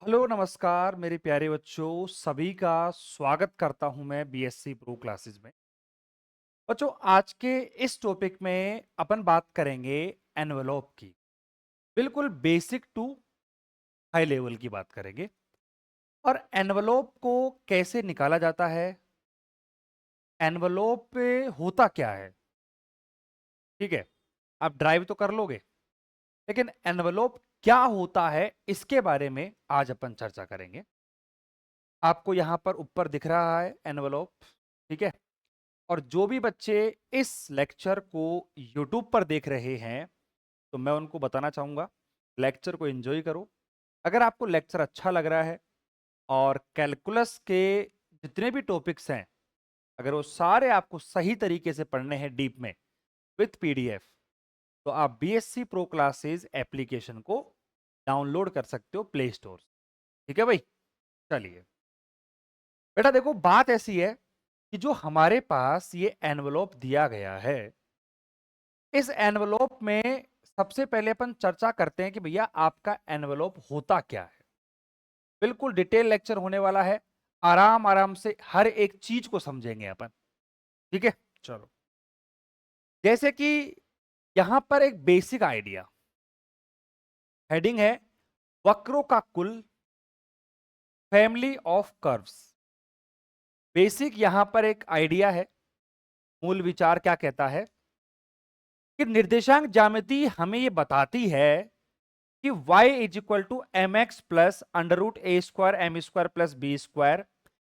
Hello नमस्कार मेरे प्यारे बच्चों, सभी का स्वागत करता हूं मैं बीएससी प्रो क्लासेस में। बच्चों, आज के इस टॉपिक में अपन बात करेंगे एनवेलोप की। बिल्कुल बेसिक टू हाई लेवल की बात करेंगे। और एनवेलोप को कैसे निकाला जाता है, एनवेलोप पे होता क्या है। ठीक है, आप ड्राइव तो कर लोगे, लेकिन एनवेलोप क्या होता है इसके बारे में आज अपन चर्चा करेंगे। आपको यहां पर ऊपर दिख रहा है एनवेलोप। ठीक है, और जो भी बच्चे इस लेक्चर को YouTube पर देख रहे हैं, तो मैं उनको बताना चाहूंगा, लेक्चर को एंजॉय करो। अगर आपको लेक्चर अच्छा लग रहा है और कैलकुलस के जितने भी टॉपिक्स हैं, अगर वो सारे आपको सही तरीके से पढ़ने हैं डीप में विथ PDF, तो आप BSC प्रो क्लासेस एप्लीकेशन को डाउनलोड कर सकते हो प्ले स्टोर से। ठीक है भाई, चलिए बेटा, देखो बात ऐसी है कि जो हमारे पास ये एनवलप दिया गया है, इस एनवलप में सबसे पहले अपन चर्चा करते हैं कि भैया आपका एनवलप होता क्या है। बिल्कुल डिटेल लेक्चर होने वाला है, आराम आराम से हर एक चीज को समझेंगे अपन। ठीक है, चलो। जैसे कि यहां पर एक बेसिक आइडिया, हेडिंग है वक्रों का कुल, फैमिली ऑफ कर्व्स। बेसिक यहां पर एक आइडिया है, मूल विचार क्या कहता है कि निर्देशांक ज्यामिति हमें यह बताती है कि y is equal to M X plus under root A square M square plus B square,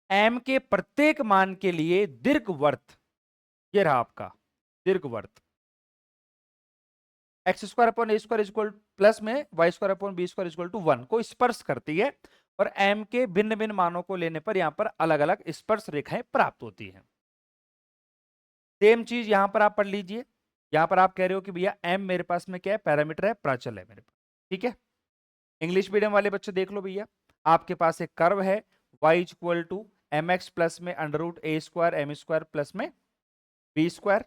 M के प्रत्येक मान के लिए दीर्घवृत्त, ये रहा आपका दीर्घवृत्त, X square upon A square equal plus में Y square upon B square equal to 1 को स्पर्श करती है। और एम के भिन्न भिन्न मानों को लेने पर यहां पर अलग अलग स्पर्श रेखाएं प्राप्त होती हैं। सेम चीज यहां पर आप पढ़ लीजिए। यहां पर आप कह रहे हो कि भैया एम मेरे पास में क्या है, पैरामीटर है, प्राचल है मेरे पास। ठीक है, इंग्लिश मीडियम वाले बच्चे देख लो भैया, आपके पास एक कर्व है y equal to M X plus में under root A square M square plus में बी स्क्वायर,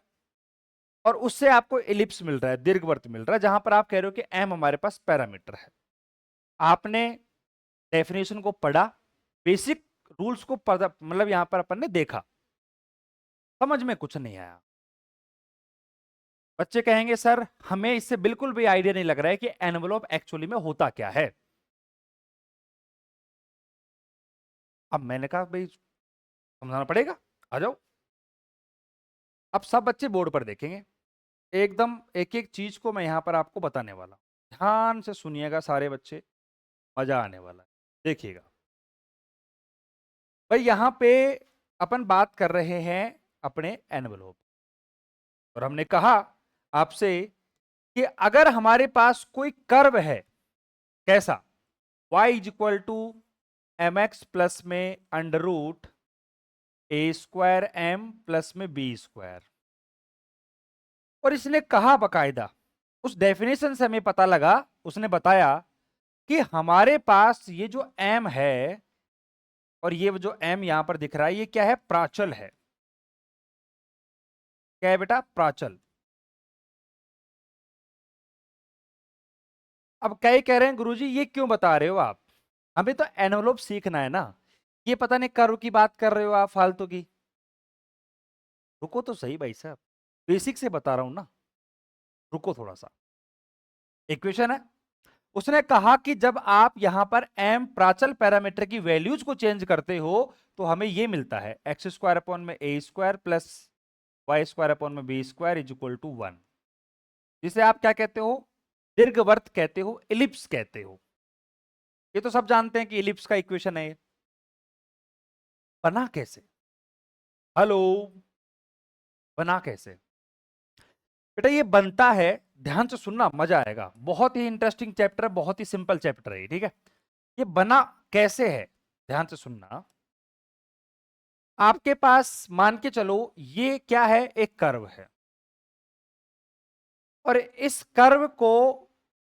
और उससे आपको एलिप्स मिल रहा है, दीर्घवृत्त मिल रहा है, जहां पर आप कह रहे हो कि m हमारे पास पैरामीटर है। आपने डेफिनेशन को पढ़ा, बेसिक रूल्स को मतलब यहां पर अपन ने देखा, समझ में कुछ नहीं आया। बच्चे कहेंगे सर हमें इससे बिल्कुल भी आइडिया नहीं लग रहा है कि एनवलप एक्चुअली में होता क्या है। अब मैंने कहा भाई समझाना पड़ेगा, आ जाओ। अब सब बच्चे बोर्ड पर देखेंगे, एकदम एक एक चीज को मैं यहां पर आपको बताने वाला हूं। ध्यान से सुनिएगा सारे बच्चे, मजा आने वाला है, देखिएगा भाई। यहां पे अपन बात कर रहे हैं अपने एनवलप, और हमने कहा आपसे कि अगर हमारे पास कोई कर्व है, कैसा, y is equal to M X plus में under root A square M plus में बी स्क्वायर, और इसने कहा बकायदा, उस डेफिनेशन से हमें पता लगा, उसने बताया कि हमारे पास ये जो m है और ये जो m यहां पर दिख रहा है, ये क्या है, प्राचल है। क्या है बेटा, प्राचल। अब कई कह रहे हैं गुरुजी ये क्यों बता रहे हो आप, हमें तो एनवलप सीखना है ना, ये पता नहीं कर्व की बात कर रहे हो आप फालतू की। रुको तो सही भाई साहब, बेसिक से बता रहा हूं ना, रुको थोड़ा सा। इक्वेशन है, उसने कहा कि जब आप यहां पर m प्राचल पैरामीटर की वैल्यूज को चेंज करते हो, तो हमें यह मिलता है एक्स स्क्वायर अपॉन में a square plus y square upon में B square is equal to 1, जिसे आप क्या कहते हो, दीर्घवृत्त कहते हो, इलिप्स कहते हो। ये तो सब जानते हैं कि इलिप्स का इक्वेशन है। बना कैसे, हेलो, बना कैसे बेटा, ये बनता है, ध्यान से सुनना मजा आएगा, बहुत ही इंटरेस्टिंग चैप्टर है, बहुत ही सिंपल चैप्टर है। ठीक है, ये बना कैसे है, ध्यान से सुनना। आपके पास मान के चलो ये क्या है, एक कर्व है, और इस कर्व को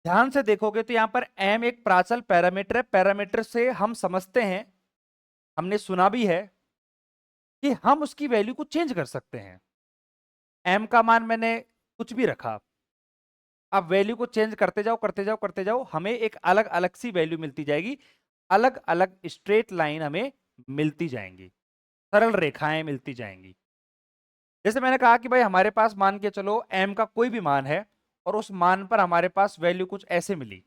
ध्यान से देखोगे तो यहां पर m एक प्राचल पैरामीटर है। पैरामीटर से हम समझते हैं, हमने सुना भी है कि हम उसकी वैल्यू को चेंज कर सकते हैं। m का मान मैंने कुछ भी रखा, अब वैल्यू को चेंज करते जाओ करते जाओ करते जाओ, हमें एक अलग अलग सी वैल्यू मिलती जाएगी। अलग अलग स्ट्रेट लाइन हमें मिलती जाएंगी, सरल रेखाएं मिलती जाएंगी। जैसे मैंने कहा कि भाई हमारे पास मान के चलो m का कोई भी मान है और उस मान पर हमारे पास वैल्यू कुछ ऐसे मिली।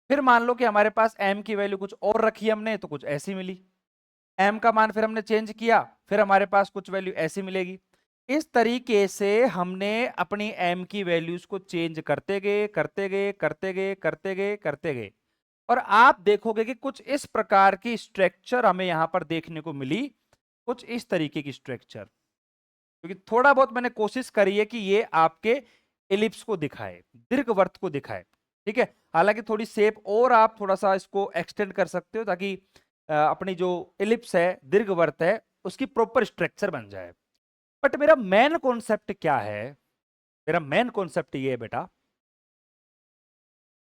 फिर मान लो कि हमारे पास m की वैल्यू कुछ और रखी हमने तो कुछ ऐसी मिली। m का मान फिर हमने चेंज किया, फिर हमारे पास कुछ वैल्यू ऐसी मिलेगी। इस तरीके से हमने अपनी m की वैल्यूज को चेंज करते गए करते गए करते गए करते गए करते गए, और आप देखोगे कि कुछ इस प्रकार की स्ट्रक्चर हमें यहां पर देखने को मिली, कुछ इस तरीके की स्ट्रक्चर। क्योंकि थोड़ा बहुत मैंने कोशिश करी है कि ये आपके एलिप्स को दिखाए, दीर्घवृत्त को दिखाए, ठीक है। हालांकि थोड़ी शेप और आप थोड़ा सा इसको एक्सटेंड कर सकते हो ताकि अपनी जो एलिप्स है, दीर्घवृत्त है, उसकी प्रॉपर स्ट्रक्चर बन जाए। बट मेरा मेन कॉन्सेप्ट क्या है, मेरा मेन कॉन्सेप्ट ये है बेटा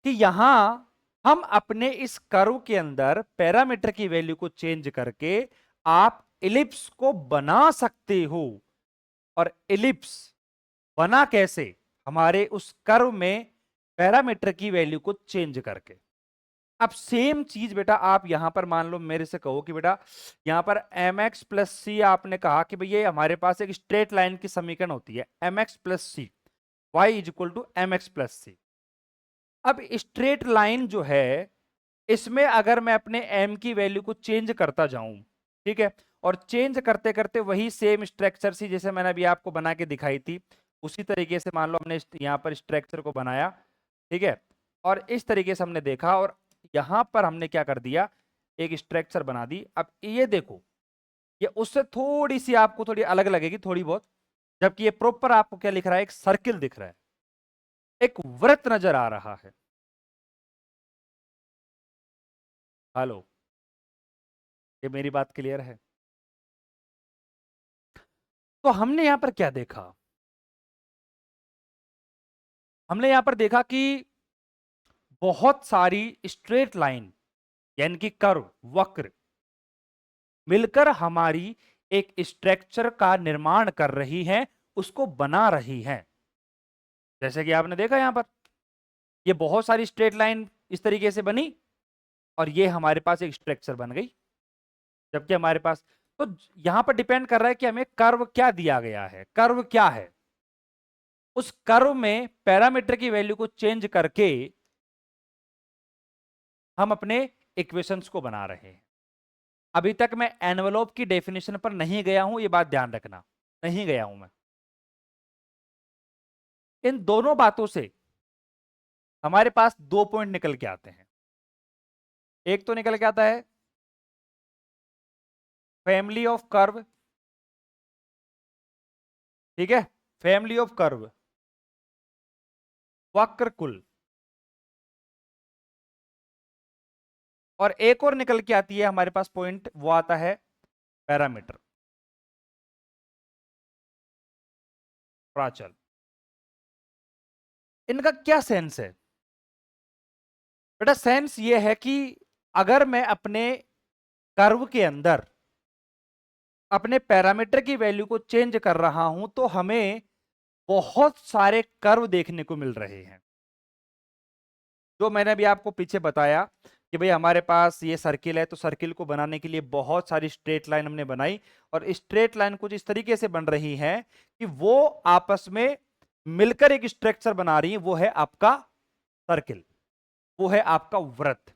कि यहां हम अपने इस कर्व के अंदर पैरामीटर की वैल्यू को चेंज करके आप एलिप्स को बना सकते हो। और एलिप्स बना कैसे? हमारे उस कर्व में पैरामीटर की वैल्यू को चेंज करके। अब सेम चीज बेटा आप यहां पर मान लो मेरे से कहो कि बेटा यहां पर mx प्लस सी, आपने कहा कि भैया हमारे पास एक स्ट्रेट लाइन की समीकरण होती है mx plus c, y is equal to mx plus c. अब स्ट्रेट लाइन जो है इसमें अगर मैं अपने m की वैल्यू को चेंज करता जाऊं, ठीक है, और चेंज करते करते वही सेम स्ट्रक्चर सी जैसे मैंने अभी आपको बना के दिखाई थी, उसी तरीके से मान लो हमने यहां पर स्ट्रक्चर को बनाया, ठीक है, और इस तरीके से हमने देखा और यहां पर हमने क्या कर दिया, एक स्ट्रक्चर बना दी। अब ये देखो, ये उससे थोड़ी सी आपको थोड़ी अलग लगेगी, थोड़ी बहुत, जबकि ये प्रॉपर आपको क्या लिख रहा है, एक सर्किल दिख रहा है, एक वृत्त नजर आ रहा है। हेलो, ये मेरी बात क्लियर है? तो हमने यहां पर क्या देखा, हमने यहां पर देखा कि बहुत सारी स्ट्रेट लाइन यानी कि कर्व, वक्र मिलकर हमारी एक स्ट्रक्चर का निर्माण कर रही हैं, उसको बना रही हैं। जैसे कि आपने देखा यहां पर ये बहुत सारी स्ट्रेट लाइन इस तरीके से बनी और ये हमारे पास एक स्ट्रक्चर बन गई। जबकि हमारे पास तो यहां पर डिपेंड कर रहा है कि हमें कर्व क्या दिया गया है, कर्व क्या है, उस कर्व में पैरामीटर की वैल्यू को चेंज करके हम अपने इक्वेशंस को बना रहे हैं। अभी तक मैं एनवेलोप की डेफिनेशन पर नहीं गया हूं, ये बात ध्यान रखना, नहीं गया हूं मैं। इन दोनों बातों से हमारे पास दो पॉइंट निकल के आते हैं। एक तो निकल के आता है फैमिली ऑफ कर्व, ठीक है, फैमिली ऑफ कर्व, वक्र कुल, और एक और निकल के आती है हमारे पास पॉइंट, वो आता है पैरामीटर, प्राचल। इनका क्या सेंस है बेटा? सेंस ये है कि अगर मैं अपने कर्व के अंदर अपने पैरामीटर की वैल्यू को चेंज कर रहा हूं तो हमें बहुत सारे कर्व देखने को मिल रहे हैं। जो मैंने अभी आपको पीछे बताया कि भाई हमारे पास ये सर्किल है, तो सर्किल को बनाने के लिए बहुत सारी स्ट्रेट लाइन हमने बनाई, और स्ट्रेट लाइन कुछ इस तरीके से बन रही है कि वो आपस में मिलकर एक स्ट्रक्चर बना रही है, वो है आपका सर्किल, वो है आपका वृत्त।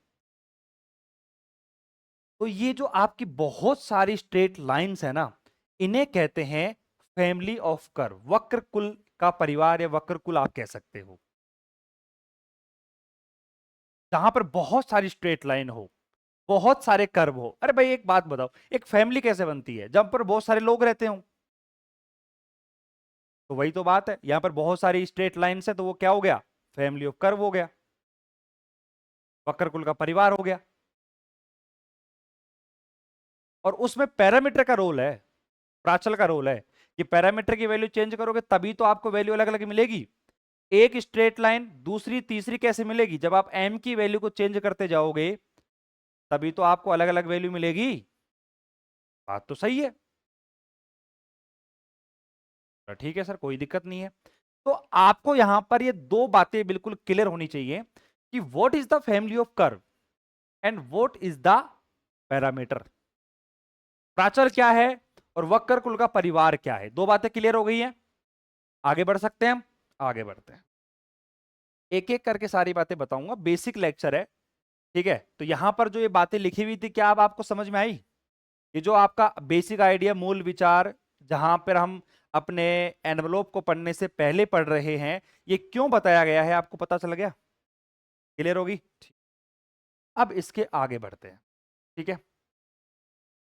तो ये जो आपकी बहुत सारी स्ट्रेट लाइंस है ना, इन्हें कहते हैं फैमिली ऑफ कर्व, वक्र कुल का परिवार या वक्र कुल आप कह सकते हो। जहां पर बहुत सारी स्ट्रेट लाइन हो, बहुत सारे कर्व हो। अरे भाई एक बात बताओ, एक फैमिली कैसे बनती है? जब पर बहुत सारे लोग रहते हो। तो वही तो बात है, यहां पर बहुत सारी स्ट्रेट लाइंस है तो वो क्या हो गया, फैमिली ऑफ कर्व हो गया, वक्र कुल का परिवार हो गया। और उसमें पैरामीटर का रोल है, प्राचल का रोल है कि पैरामीटर की वैल्यू चेंज करोगे तभी तो आपको वैल्यू अलग अलग मिलेगी। एक स्ट्रेट लाइन दूसरी तीसरी कैसे मिलेगी? जब आप m की वैल्यू को चेंज करते जाओगे तभी तो आपको अलग अलग वैल्यू मिलेगी। बात तो सही है। तो ठीक है सर, कोई दिक्कत नहीं है। तो आपको यहां पर ये दो बातें बिल्कुल क्लियर होनी चाहिए कि what is the family of curve. And what is the parameter. प्राचर क्या है और वक्र कुल का परिवार क्या है, दो बातें क्लियर हो गई हैं। आगे बढ़ सकते हैं हम, आगे बढ़ते हैं। एक एक करके सारी बातें बताऊंगा, बेसिक लेक्चर है, ठीक है। तो यहां पर जो ये बातें लिखी हुई थी, क्या अब आपको समझ में आई? ये जो आपका बेसिक आइडिया, मूल विचार, जहां पर हम अपने एनवलोप को पढ़ने से पहले पढ़ रहे हैं, ये क्यों बताया गया है, आपको पता चल गया? क्लियर होगी? अब इसके आगे बढ़ते हैं, ठीक है।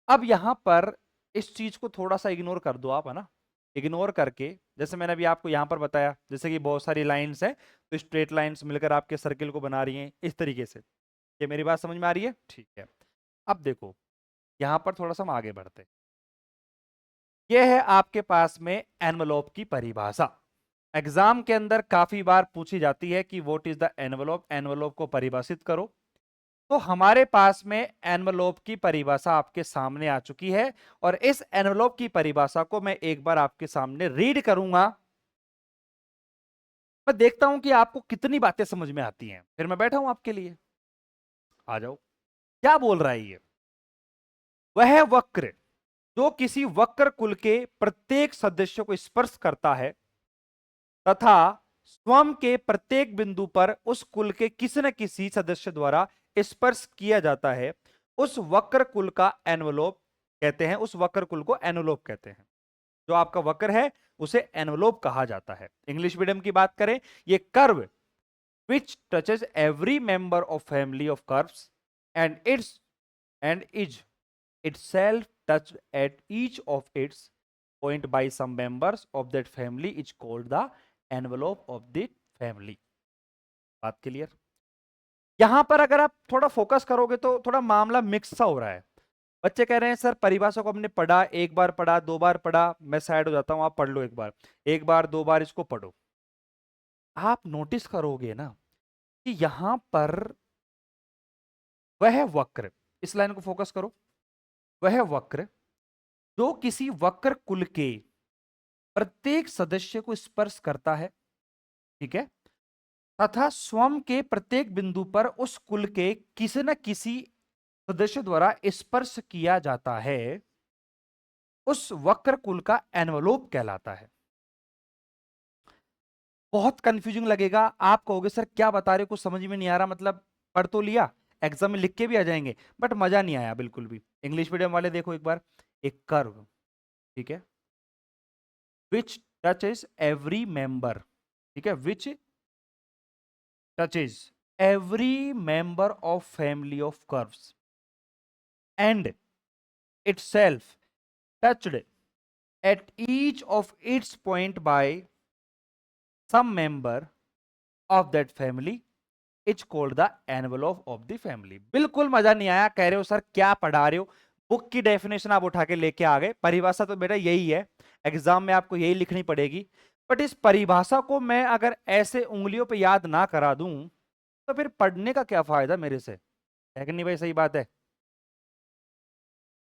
अब यहां पर इस चीज को थोड़ा सा इग्नोर कर दो आप, है ना। इग्नोर करके, जैसे मैंने अभी आपको यहां पर बताया, जैसे कि बहुत सारी लाइंस हैं, तो स्ट्रेट लाइंस मिलकर आपके सर्किल को बना रही हैं इस तरीके से। ये मेरी बात समझ में आ रही है? ठीक है। अब देखो, यहां पर थोड़ा सा हम आगे बढ़ते हैं। यह है आपके पास में एनवलप की परिभाषा। एग्जाम के अंदर काफी बार पूछी जाती है कि what is the envelope, envelope को परिभाषित करो। तो हमारे पास में एनवलप की परिभाषा आपके सामने आ चुकी है, और इस एनवलप की परिभाषा को मैं एक बार आपके सामने रीड करूंगा। मैं देखता हूं कि आपको कितनी बातें समझ में आती हैं, फिर मैं बैठा हूं आपके लिए। आ जाओ, क्या बोल रहा है ये? वह वक्र जो किसी वक्र कुल के प्रत्येक सदस्य को स्पर्श करता है तथा स्वयं के प्रत्येक बिंदु पर उस कुल के किसी न किसी सदस्य द्वारा स्पर्श किया जाता है, उस वक्र कुल का एनवलोप कहते हैं, उस वक्र कुल को एनवलोप कहते हैं। जो आपका वक्र है उसे एनवलोप कहा जाता है। इंग्लिश मीडियम की बात करें, ये curve which touches every member of family of curves and is itself touched at each of its point by some members of that family is called the envelope of the family। बात clear? यहां पर अगर आप थोड़ा focus करोगे तो थोड़ा मामला मिक्स सा हो रहा है। बच्चे कह रहे हैं सर परिभाषा को हमने पढ़ा, एक बार पढ़ा, दो बार पढ़ा, मैं साइड हो जाता हूं, आप पढ़ लो एक बार दो बार इसको पढ़ो। आप नोटिस करोगे ना कि यहां पर वह वक्र, इस लाइन को फोकस करो, वह वक्र जो किसी वक्र कुल के प्रत्येक सदस्य को स्पर्श करता है, ठीक है, तथा स्वयं के प्रत्येक बिंदु पर उस कुल के किसी न किसी सदस्य द्वारा स्पर्श किया जाता है, उस वक्र कुल का एनवलोप कहलाता है। बहुत कंफ्यूजिंग लगेगा, आप कहोगे सर क्या बता रहे हो, कुछ समझ में नहीं आ रहा, मतलब पढ़ तो लिया, एग्जाम में लिख के भी आ जाएंगे, बट मजा नहीं आया बिल्कुल भी। इंग्लिश मीडियम वाले देखो एक बार, एक कर्व, ठीक है, विच टचेस एवरी मेंबर, ठीक है, विच touches every member of family of curves and itself touched at each of its point by some member of that family is called the envelope of the family। बिल्कुल मजा नहीं आया, कह रहे हो sir क्या पढ़ा रहे हो, बुक की डेफिनेशन आप उठा के लेके आ गए, परिभाषा तो बेटा यही है, एग्जाम में आपको यही लिखनी पड़ेगी। बट इस परिभाषा को मैं अगर ऐसे उंगलियों पे याद ना करा दूं तो फिर पढ़ने का क्या फायदा मेरे से, है कि नहीं भाई? सही बात है,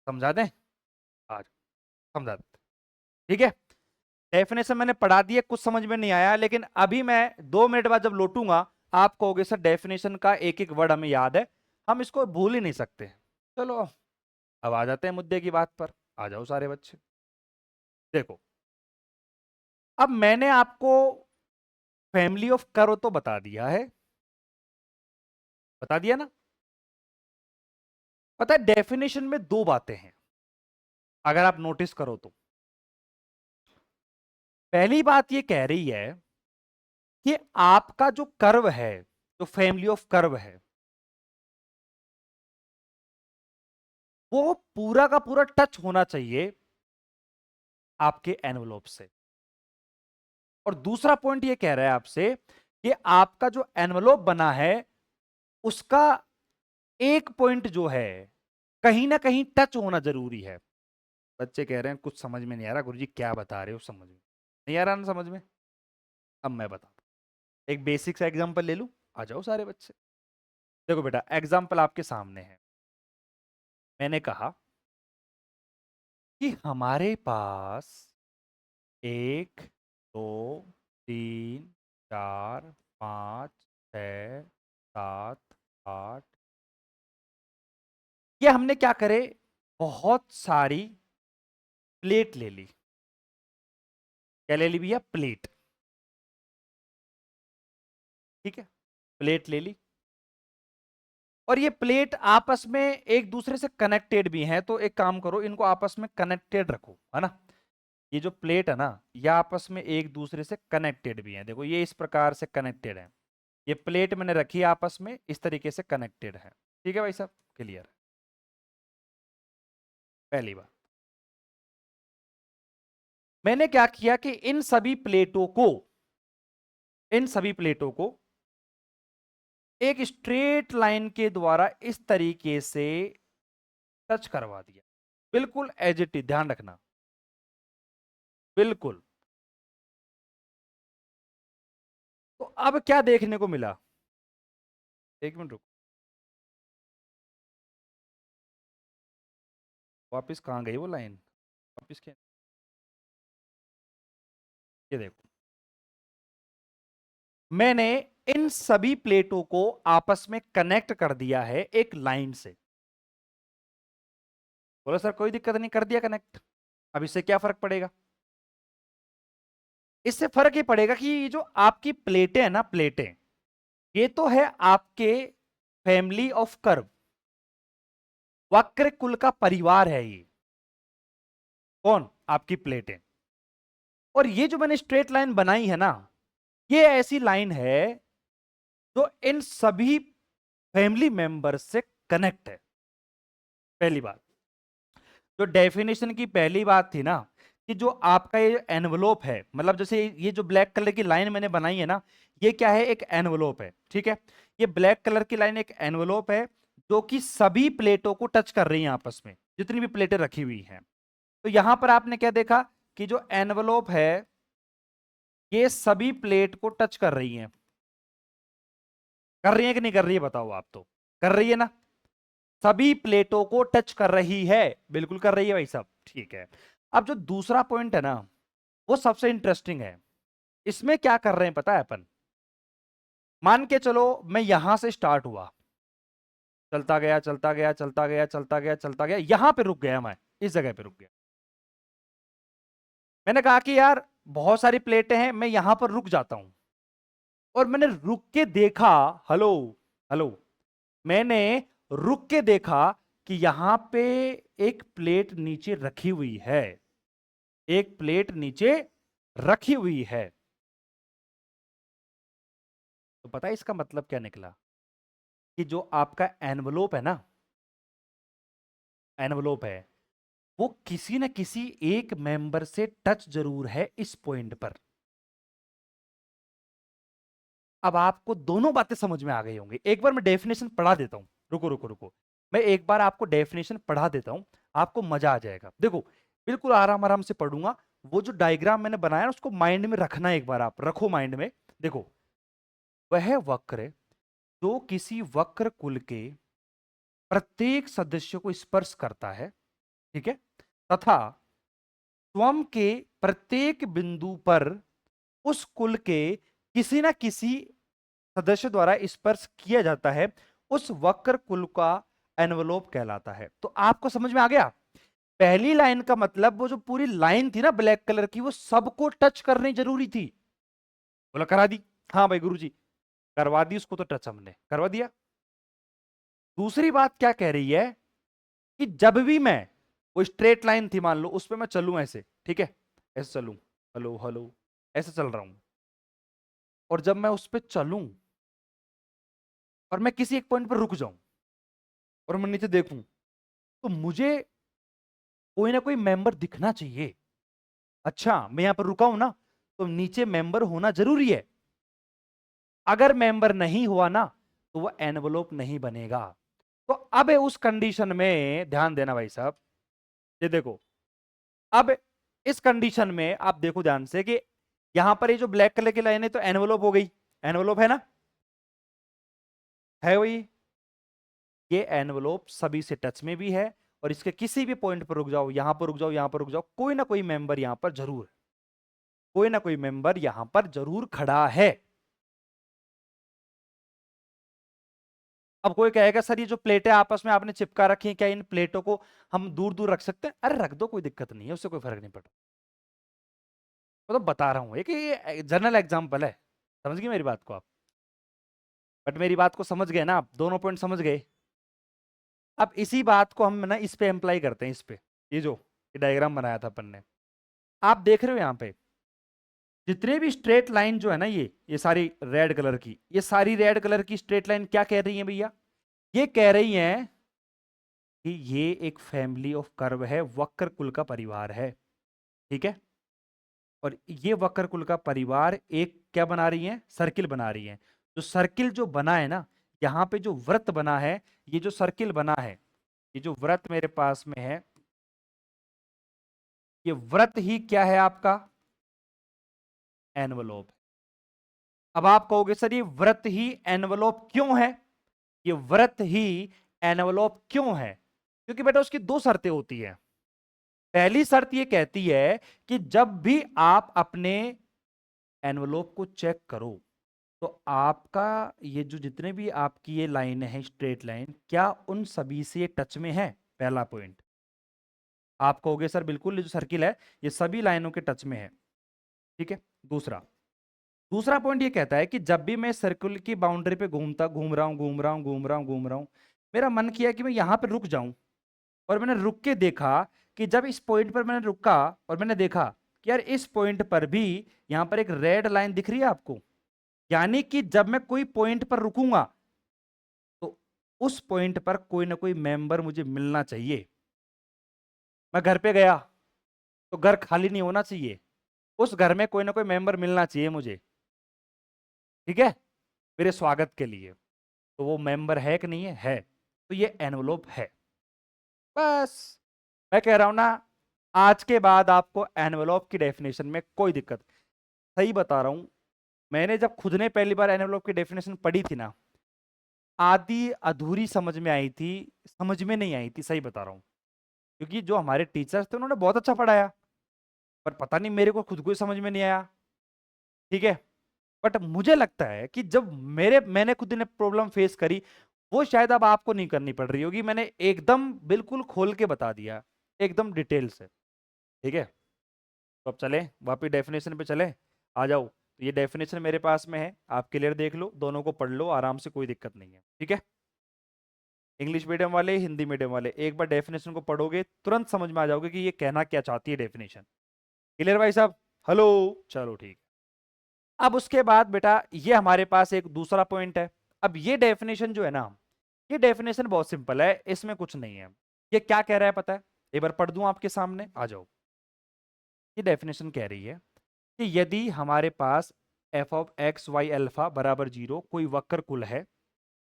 समझा दें? आज समझा दें, ठीक है। डेफिनेशन मैंने पढ़ा दी है, कुछ समझ में नहीं आया, लेकिन अभी मैं 2 मिनट बाद जब लौटूंगा आप कहोगे सर डेफिनेशन का एक एक वर्ड हमें याद है, हम इसको भूल ही नहीं सकते। चलो अब आ जाते हैं मुद्दे की बात पर, आ जाओ सारे बच्चे। देखो, अब मैंने आपको फैमिली ऑफ कर्व तो बता दिया है, बता दिया ना। पता है डेफिनेशन में दो बातें हैं, अगर आप नोटिस करो तो। पहली बात ये कह रही है कि आपका जो कर्व है, जो फैमिली ऑफ कर्व है, वो पूरा का पूरा टच होना चाहिए आपके एनवलप से। और दूसरा पॉइंट ये कह रहा है आपसे कि आपका जो एनवलप बना है उसका एक पॉइंट जो है कहीं ना कहीं टच होना जरूरी है। बच्चे कह रहे हैं कुछ समझ में नहीं आ रहा गुरुजी, क्या बता रहे हो, समझ में नहीं आ रहा ना समझ में। अब मैं बताता हूं, एक बेसिक सा एग्जांपल ले लूं, आ जाओ सारे बच्चे। देखो बेटा, एग्जांपल आपके सामने है। मैंने कहा कि हमारे पास 1 2 3 4 5 6 7 8 ये हमने क्या करे, बहुत सारी प्लेट ले ली। क्या ले ली भैया, प्लेट। ठीक है, प्लेट ले ली, और ये प्लेट आपस में एक दूसरे से कनेक्टेड भी हैं। तो एक काम करो, इनको आपस में कनेक्टेड रखो, है ना। ये जो प्लेट है ना, ये आपस में एक दूसरे से कनेक्टेड भी हैं। देखो ये इस प्रकार से कनेक्टेड है। ये प्लेट मैंने रखी है आपस में इस तरीके से कनेक्टेड है। ठीक है भाई साहब, क्लियर। पहली बात, मैंने क्या किया कि इन सभी प्लेटों को एक स्ट्रेट लाइन के द्वारा इस तरीके से टच करवा दिया, बिल्कुल एज इट इज, ध्यान रखना, बिल्कुल। तो अब क्या देखने को मिला, एक मिनट रुको, वापस कहां गई वो लाइन, वापस क्या, ये देखो, मैंने इन सभी प्लेटों को आपस में कनेक्ट कर दिया है एक लाइन से। बोलो सर कोई दिक्कत नहीं, कर दिया कनेक्ट। अब इससे क्या फर्क पड़ेगा, इससे फर्क ये पड़ेगा कि ये जो आपकी प्लेटें हैं ना, प्लेटें, ये तो है आपके फैमिली ऑफ कर्व, वक्र कुल का परिवार है ये। कौन, आपकी प्लेटें। और ये जो मैंने स्ट्रेट लाइन बनाई है ना, ये ऐसी लाइन है जो इन सभी फैमिली मेंबर से कनेक्ट है। पहली बात, जो डेफिनेशन की पहली बात थी ना, कि जो आपका ये एनवलोप है, मतलब जैसे ये जो ब्लैक कलर की लाइन मैंने बनाई है ना, ये क्या है, एक एनवलोप है। ठीक है, ये ब्लैक कलर की लाइन एक एनवलोप है जो कि सभी प्लेटों को टच कर रही है आपस में, जितनी भी प्लेटें रखी हुई हैं। तो यहां पर आपने क्या देखा कि जो एनवलोप है ये सभी प्लेट को टच कर रही है। कर रही है कि नहीं कर रही है, बताओ आप तो। कर रही है ना, सभी प्लेटों को टच कर रही है, बिल्कुल कर रही है भाई साहब। ठीक है, अब जो दूसरा पॉइंट है ना, वो सबसे इंटरेस्टिंग है। इसमें क्या कर रहे हैं पता है अपन, मान के चलो मैं यहां से स्टार्ट हुआ, चलता गया चलता गया चलता गया चलता गया चलता गया, यहां पे रुक गया, मैं इस जगह पे रुक गया। मैंने कहा कि यार बहुत सारी प्लेटें हैं, मैं यहां पर रुक जाता हूं। और मैंने रुक के देखा, हेलो हेलो, मैंने रुक के देखा कि यहां पे एक प्लेट नीचे रखी हुई है, एक प्लेट नीचे रखी हुई है। तो पता है इसका मतलब क्या निकला, कि जो आपका एनवलोप है ना, एनवलोप है, वो किसी न किसी एक मेंबर से टच जरूर है इस पॉइंट पर। अब आपको दोनों बातें समझ में आ गई होंगी। एक बार मैं डेफिनेशन पढ़ा देता हूं, रुको रुको रुको, मैं एक बार आपको डेफिनेशन पढ़ा देता हूं, आपको मजा आ जाएगा। देखो बिल्कुल आराम आराम से पढ़ूंगा, वो जो डायग्राम मैंने बनाया ना उसको माइंड में रखना, एक बार आप रखो माइंड में। देखो, वह वक्र जो किसी वक्र कुल के प्रत्येक सदस्य को स्पर्श करता है, ठीक है, तथा स्वयं के प्रत्येक बिंदु पर उस कुल के किसी ना किसी सदस्य द्वारा स्पर्श किया जाता है, उस वक्र कुल का एनवलोप कहलाता है। तो आपको समझ में आ गया, पहली लाइन का मतलब वो जो पूरी लाइन थी ना ब्लैक कलर की, वो सबको टच करनी जरूरी थी। बोला करा दी, हाँ भाई गुरुजी करवा दी, उसको तो टच हमने करवा दिया। दूसरी बात क्या कह रही है, कि जब भी मैं, वो स्ट्रेट लाइन थी मान लो, उस पर मैं चलूं ऐसे, ठीक है, ऐसे चलूं, हेलो हेलो, ऐसे चल रहा हूं, और जब मैं उस पर चलूं और मैं किसी एक पॉइंट पर रुक जाऊं और मैं नीचे देखूं, तो मुझे कोई ना कोई मेंबर दिखना चाहिए। अच्छा मैं यहां पर रुका हूं ना, तो नीचे मेंबर होना जरूरी है। अगर मेंबर नहीं हुआ ना, तो वो एनवलोप नहीं बनेगा। तो अब उस कंडीशन में ध्यान देना भाई साहब, ये देखो, अब इस कंडीशन में आप देखो ध्यान से कि यहां पर ये जो ब्लैक कलर की लाइन है तो एनवलोप हो गई, एनवलोप है ना, है वही, ये एनवलोप सभी से टच में भी है, और इसके किसी भी पॉइंट पर रुक जाओ, यहां पर रुक जाओ, यहां पर रुक जाओ, कोई ना कोई मेंबर यहां पर जरूर है, कोई ना कोई मेंबर यहां पर जरूर खड़ा है। अब कोई कहेगा सर ये जो प्लेटें आपस में आपने चिपका रखी हैं, क्या इन प्लेटों को हम दूर दूर रख सकते हैं? अरे रख दो, कोई दिक्कत नहीं है, उससे कोई फर्क नहीं पड़ता। मैं तो बता रहा हूँ ये जनरल एग्जाम्पल है, समझ गए मेरी बात को आप? बट मेरी बात को समझ गए ना आप, दोनों पॉइंट समझ गए? अब इसी बात को हम ना इस पे अप्लाई करते हैं, इस पे, ये जो ये डायग्राम बनाया था अपन ने, आप देख रहे हो यहाँ पे जितने भी स्ट्रेट लाइन जो है ना, ये सारी रेड कलर की, ये सारी रेड कलर की स्ट्रेट लाइन क्या कह रही है भैया? ये कह रही है कि ये एक फैमिली ऑफ कर्व है, वक्र कुल का परिवार है, ठीक है? और ये वक्र कुल का परिवार एक क्या बना रही है? सर्किल बना रही है। जो सर्किल जो बना है ना, यहाँ पे जो वृत्त बना है, ये जो सर्किल बना है, ये जो वृत्त मेरे पास में है, ये वृत्त ही क्या है आपका? एनवलोप। अब आप कहोगे सर ये वृत्त ही एनवलोप क्यों है? ये वृत्त ही एनवलोप क्यों है? क्योंकि बेटा उसकी दो शर्तें होती है। पहली शर्त ये कहती है कि जब भी आप अपने एनवलोप को चेक करो तो आपका ये जो जितने भी आपकी ये लाइन है, स्ट्रेट लाइन, क्या उन सभी से टच में है? पहला पॉइंट। आप कहोगे सर बिल्कुल, ये जो सर्किल है ये सभी लाइनों के टच में है, ठीक है? दूसरा दूसरा पॉइंट ये कहता है कि जब भी मैं सर्किल की बाउंड्री पे घूम रहा हूं, घूम रहा हूं, मेरा मन किया कि मैं यहां पर रुक जाऊं, और मैंने रुक के देखा कि जब इस पॉइंट पर मैंने रुका और मैंने देखा कि यार इस पॉइंट पर भी यहां पर एक रेड लाइन दिख रही है आपको, यानी कि जब मैं कोई पॉइंट पर रुकूंगा तो उस पॉइंट पर कोई ना कोई मेंबर मुझे मिलना चाहिए। मैं घर पे गया तो घर खाली नहीं होना चाहिए, उस घर में कोई ना कोई मेंबर मिलना चाहिए मुझे, ठीक है, मेरे स्वागत के लिए। तो वो मेंबर है कि नहीं है? है। तो ये एनवलोप है। बस मैं कह रहा हूं ना, आज के बाद आपको एनवलप की डेफिनेशन में कोई दिक्कत, सही बता रहा हूं, मैंने जब खुद ने पहली बार एनवलप की डेफिनेशन पढ़ी थी ना, आधी अधूरी समझ में आई थी, समझ में नहीं आई थी, सही बता रहा हूं। क्योंकि जो हमारे टीचर्स थे उन्होंने बहुत अच्छा पढ़ाया, पर पता नहीं मेरे को खुद को ही समझ में नहीं आया, ठीक है? बट मुझे लगता है कि जब मैंने खुद ने प्रॉब्लम फेस करी, वो शायद अब आपको नहीं करनी पड़ रही होगी। मैंने एकदम बिल्कुल खोल के बता दिया, एकदम डिटेल से, ठीक है? तो अब चले वापिस डेफिनेशन पे चले, आ जाओ। तो ये डेफिनेशन मेरे पास में है, आप क्लियर देख लो, दोनों को पढ़ लो आराम से, कोई दिक्कत नहीं है, ठीक है? इंग्लिश मीडियम वाले, हिंदी मीडियम वाले, एक बार डेफिनेशन को पढ़ोगे तुरंत समझ में आ जाओगे कि ये कहना क्या चाहती है डेफिनेशन। क्लियर भाई साहब? हेलो, चलो ठीक। अब उसके बाद बेटा ये हमारे पास एक दूसरा पॉइंट है। अब ये डेफिनेशन जो है ना, ये डेफिनेशन बहुत सिंपल है, इसमें कुछ नहीं है। ये क्या कह रहा है पता है? एक बार पढ़ दूं आपके सामने, आ जाओ। ये डेफिनेशन कह रही है कि यदि हमारे पास f of x y alpha बराबर जीरो कोई वक्र कुल है,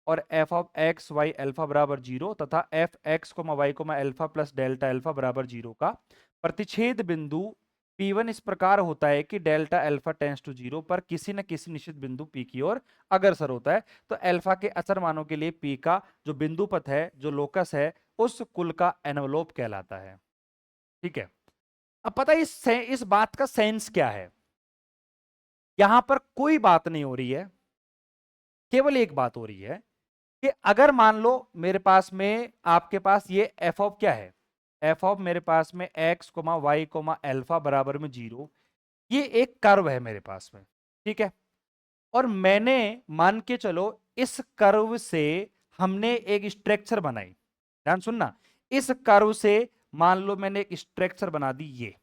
और f of x y alpha बराबर जीरो तथा f x comma Y comma alpha plus delta alpha बराबर जीरो का प्रतिच्छेद बिंदु P1 इस प्रकार होता है कि delta alpha tends to zero पर किसी न किसी निश्चित बिंदु P की ओर अग्रसर होता है, तो अल्फा के अचर मानों के लिए P का जो बिंदु पथ है, जो लोकस है, उस कुल का एनवलोप कहलाता है, ठीक है? अब पता है इस बात का सेंस क्या है? यहां पर कोई बात नहीं हो रही है, केवल एक बात हो रही है कि अगर मान लो मेरे पास में आपके पास ये एफ ऑफ क्या है, एफ ऑफ मेरे पास में X comma Y comma alpha बराबर में जीरो, ये एक कर्व है मेरे पास में, ठीक है? और मैंने मान के चलो इस कर्व से हमने एक स्ट्रक्चर बनाई, ध्यान सुनना, इस कर्व से मान लो मैंने एक स्ट्रक्चर बना दी, ये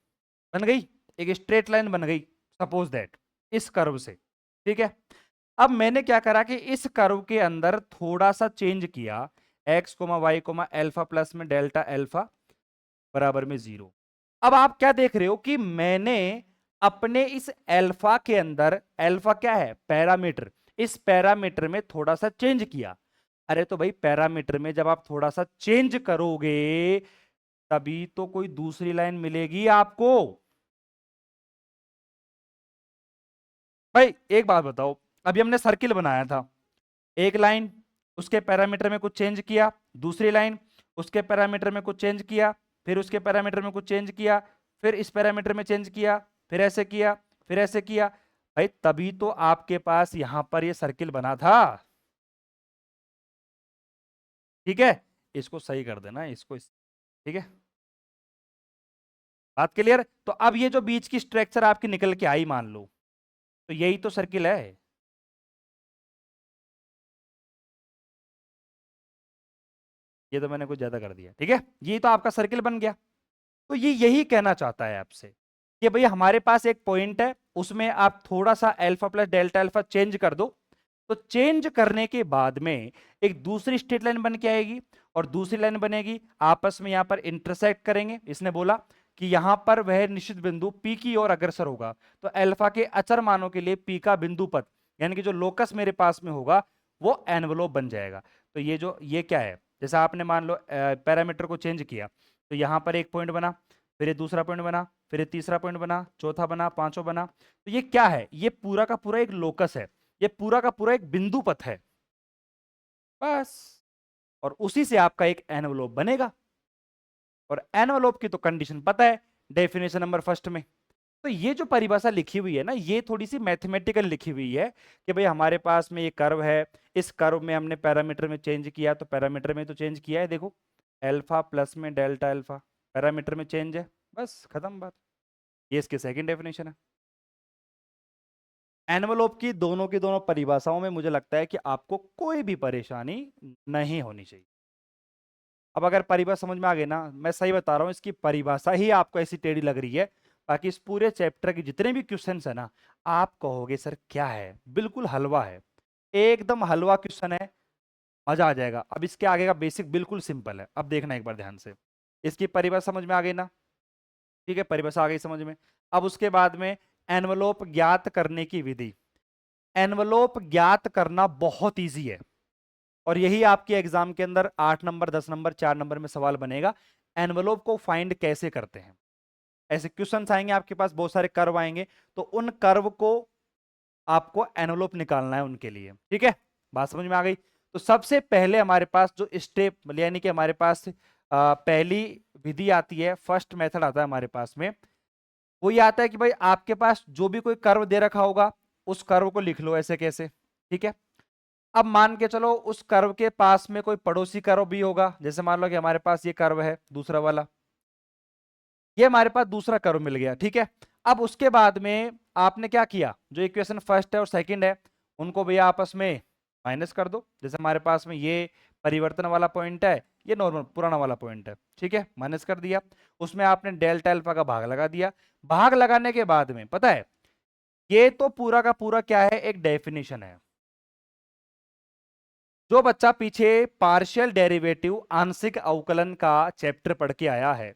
बन गई एक स्ट्रेट लाइन बन गई, सपोज दैट, इस कर्व से, ठीक है? अब मैंने क्या करा कि इस कर्व के अंदर थोड़ा सा चेंज किया, X comma Y comma alpha plus में डेल्टा अल्फा बराबर में जीरो। अब आप क्या देख रहे हो कि मैंने अपने इस अल्फा के अंदर, अल्फा क्या है? पैरामीटर, इस पैरामीटर में थोड़ा सा चेंज किया। अरे तो भाई पैरामीटर में जब आप थोड़ा सा चेंज करोगे तभी तो कोई दूसरी लाइन मिलेगी आपको। भाई एक बात बताओ, अभी हमने सर्किल बनाया था, एक लाइन, उसके पैरामीटर में कुछ चेंज किया, दूसरी लाइन, उसके पैरामीटर में कुछ चेंज किया, फिर उसके पैरामीटर में कुछ चेंज किया, फिर इस पैरामीटर में चेंज किया, फिर ऐसे किया, फिर ऐसे किया, भाई तभी तो आपके पास यहां पर ये सर्किल बना था। ठीक है, इसको सही कर देना, इसको ठीक है, बात क्लियर। तो अब ये जो बीच की स्ट्रक्चर आपकी निकल के आई मान लो, तो यही तो सर्किल है। ये तो मैंने कुछ ज्यादा कर दिया, ठीक है, ये तो आपका सर्किल बन गया। तो ये यही कहना चाहता है आपसे कि भाई हमारे पास एक पॉइंट है, उसमें आप थोड़ा सा alpha plus delta alpha change कर दो, तो चेंज करने के बाद में एक दूसरी स्ट्रेट लाइन बन के आएगी, और दूसरी लाइन बनेगी, आपस में यहां पर इंटरसेक्ट करेंगे। इसने बोला कि यहां पर वह निश्चित बिंदु P की ओर अग्रसर होगा, तो अल्फा के अचर मानों के लिए P का बिंदु पद, यानी कि जो लोकस मेरे पास में होगा वो एनवलोप बन जाएगा। तो ये जो ये क्या है, जैसा आपने मान लो पैरामीटर को चेंज किया, तो यहां पर एक पॉइंट बना, फिर ये दूसरा पॉइंट बना, फिर ये तीसरा पॉइंट बना, चौथा बना, पांचवा बना। तो ये क्या है, ये पूरा का पूरा एक लोकस है, ये पूरा का पूरा एक बिंदु पथ है बस, और उसी से आपका एक एनवलोप बनेगा। और एनवलोप की तो कंडीशन पता है डेफिनेशन नंबर फर्स्ट में। तो ये जो परिभाषा लिखी हुई है ना, ये थोड़ी सी मैथमेटिकल लिखी हुई है कि भाई हमारे पास में ये कर्व है, इस कर्व में हमने पैरामीटर में चेंज किया, तो पैरामीटर में तो चेंज किया है, देखो अल्फा प्लस में डेल्टा अल्फा, पैरामीटर में चेंज है, बस खत्म बात। ये इसकी सेकंड डेफिनेशन है। एनवलोप की दोनों परिभाषाओं में मुझे लगता है कि आपको कोई भी परेशानी नहीं होनी चाहिए। अब अगर परिभाषा समझ में आ गई ना, मैं सही बता रहा हूं, इसकी परिभाषा ही आपको ऐसी टेढ़ी लग रही है, बाकी इस पूरे चैप्टर के जितने भी क्वेश्चंस है ना, आप कहोगे सर क्या है, बिल्कुल हलवा है, एकदम हलवा क्वेश्चन है, मजा आ जाएगा। अब इसके आगे का बेसिक बिल्कुल सिंपल है, अब देखना एक बार ध्यान से। इसकी परिभाषा समझ में आ गई ना, ठीक है, परिभाषा आ गई समझ में। अब उसके बाद में एनवलोप ज्ञात करने की विधि। एनवलोप ज्ञात करना बहुत इजी है, और यही आपके एग्जाम के अंदर 8 नंबर 10 नंबर 4 नंबर में सवाल बनेगा, एनवलोप को फाइंड कैसे करते हैं। ऐसे क्वेश्चन आएंगे आपके पास, बहुत सारे कर्व आएंगे, तो उन कर्व को आपको एनवलोप निकालना है उनके लिए, ठीक है, बात समझ में आ गई। तो सबसे पहले हमारे पास जो स्टेप, यानी कि हमारे पास पहली विधि आती है, फर्स्ट मेथड आता है हमारे पास में, वो ये आता है कि भाई आपके पास जो भी कोई कर्व दे रखा होगा, उस कर्व को लिख लो ऐसे कैसे, ठीक है। अब मान के चलो उस कर्व के पास में कोई पड़ोसी कर्व भी होगा, जैसे मान लो कि हमारे पास ये कर्व है दूसरा वाला, ये हमारे पास दूसरा कर्व मिल गया, ठीक है। अब उसके बाद में आपने क्या किया, जो इक्वेशन फर्स्ट है और सेकंड है, उनको भैया आपस में माइनस कर दो। जैसे हमारे पास में ये परिवर्तन वाला पॉइंट है, ये नॉर्मल पुराना वाला पॉइंट है, ठीक है, माइनस कर दिया। उसमें आपने डेल्टा अल्फा का भाग लगा दिया। भाग लगाने के बाद में पता है, ये तो पूरा का पूरा क्या है, एक डेफिनेशन है। जो बच्चा पीछे पार्शियल डेरिवेटिव आंशिक अवकलन का चैप्टर पढ़ के आया है,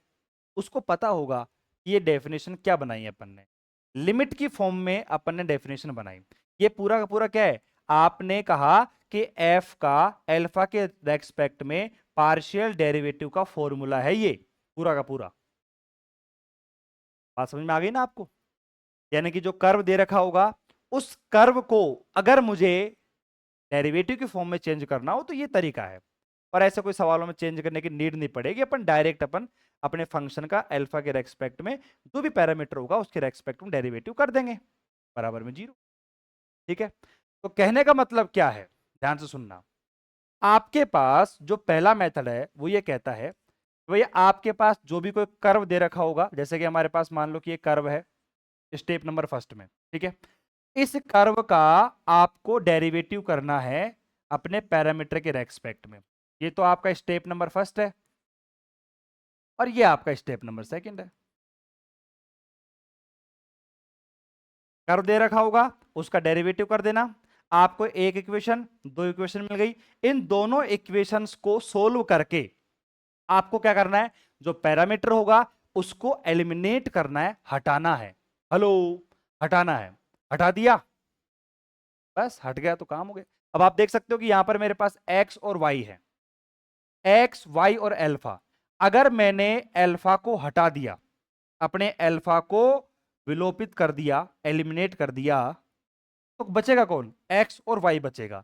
उसको पता होगा ये डेफिनेशन क्या बनाई है अपन ने, लिमिट की फॉर्म में अपन ने डेफिनेशन बनाई। ये पूरा का पूरा क्या है, आपने कहा कि एफ का अल्फा के रेस्पेक्ट में पार्शियल डेरिवेटिव का फॉर्मूला है, ये पूरा का पूरा। बात समझ में आ गई ना आपको, यानी कि जो कर्व दे रखा होगा, उस कर्व को अगर मुझे डेरिवेटिव की फॉर्म में चेंज करना हो तो ये तरीका है, पर ऐसे कोई सवालों में चेंज करने की नीड नहीं पड़ेगी, अपन डायरेक्ट अपन अपने फंक्शन का अल्फा के रेस्पेक्ट में जो भी पैरामीटर होगा उसके रेस्पेक्ट में डेरिवेटिव कर देंगे, बराबर में 0, ठीक है। तो कहने का मतलब क्या है, ध्यान से सुनना। आपके पास जो पहला मेथड है वो ये कहता है, भैया आपके पास जो भी कोई कर्व दे रखा होगा, जैसे कि हमारे पास मान लो कि ये कर्व है स्टेप नंबर फर्स्ट में, ठीक है, इस कर्व का आपको डेरिवेटिव करना है अपने पैरामीटर के रेस्पेक्ट में। ये तो आपका स्टेप नंबर फर्स्ट है, और ये आपका स्टेप नंबर सेकंड है। कर्व दे रखा होगा, उसका डेरिवेटिव कर देना, आपको एक इक्वेशन दो इक्वेशन मिल गई। इन दोनों इक्वेशंस को सोल्व करके आपको क्या करना है, जो पैरामीटर होगा उसको एलिमिनेट करना है, हटाना है। हेलो, हटाना है, हटा दिया, बस हट गया तो काम हो गया। अब आप देख सकते हो कि यहां पर मेरे पास एक्स और वाई है, एक्स वाई और अल्फा। अगर मैंने अल्फा को हटा दिया, अपने अल्फा को विलोपित कर दिया, एलिमिनेट कर दिया, तो बचेगा कौन, एक्स और वाई बचेगा।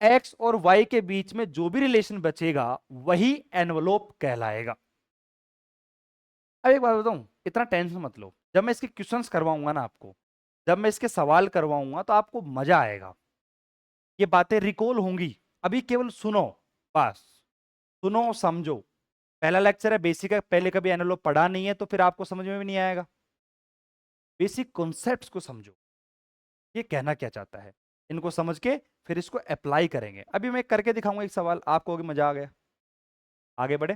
एक्स और वाई के बीच में जो भी रिलेशन बचेगा वही एनवलोप कहलाएगा। अब एक बात बताऊं, इतना टेंशन मत लो, जब मैं इसके क्वेश्चंस करवाऊंगा ना आपको, जब मैं इसके सवाल करवाऊंगा तो आपको मजा आएगा, ये बातें रिकॉल होंगी, अभी केवल सुनो बस। सुनो समझो, पहला लेक्चर है बेसिक है, पहले कभी एनवेलोप पढ़ा नहीं है तो फिर आपको समझ में भी नहीं आएगा। बेसिक कॉन्सेप्ट्स को समझो, ये कहना क्या चाहता है, इनको समझ के फिर इसको अप्लाई करेंगे। अभी मैं करके दिखाऊंगा एक सवाल, आपको भी मजा आ गया। आगे बढ़े,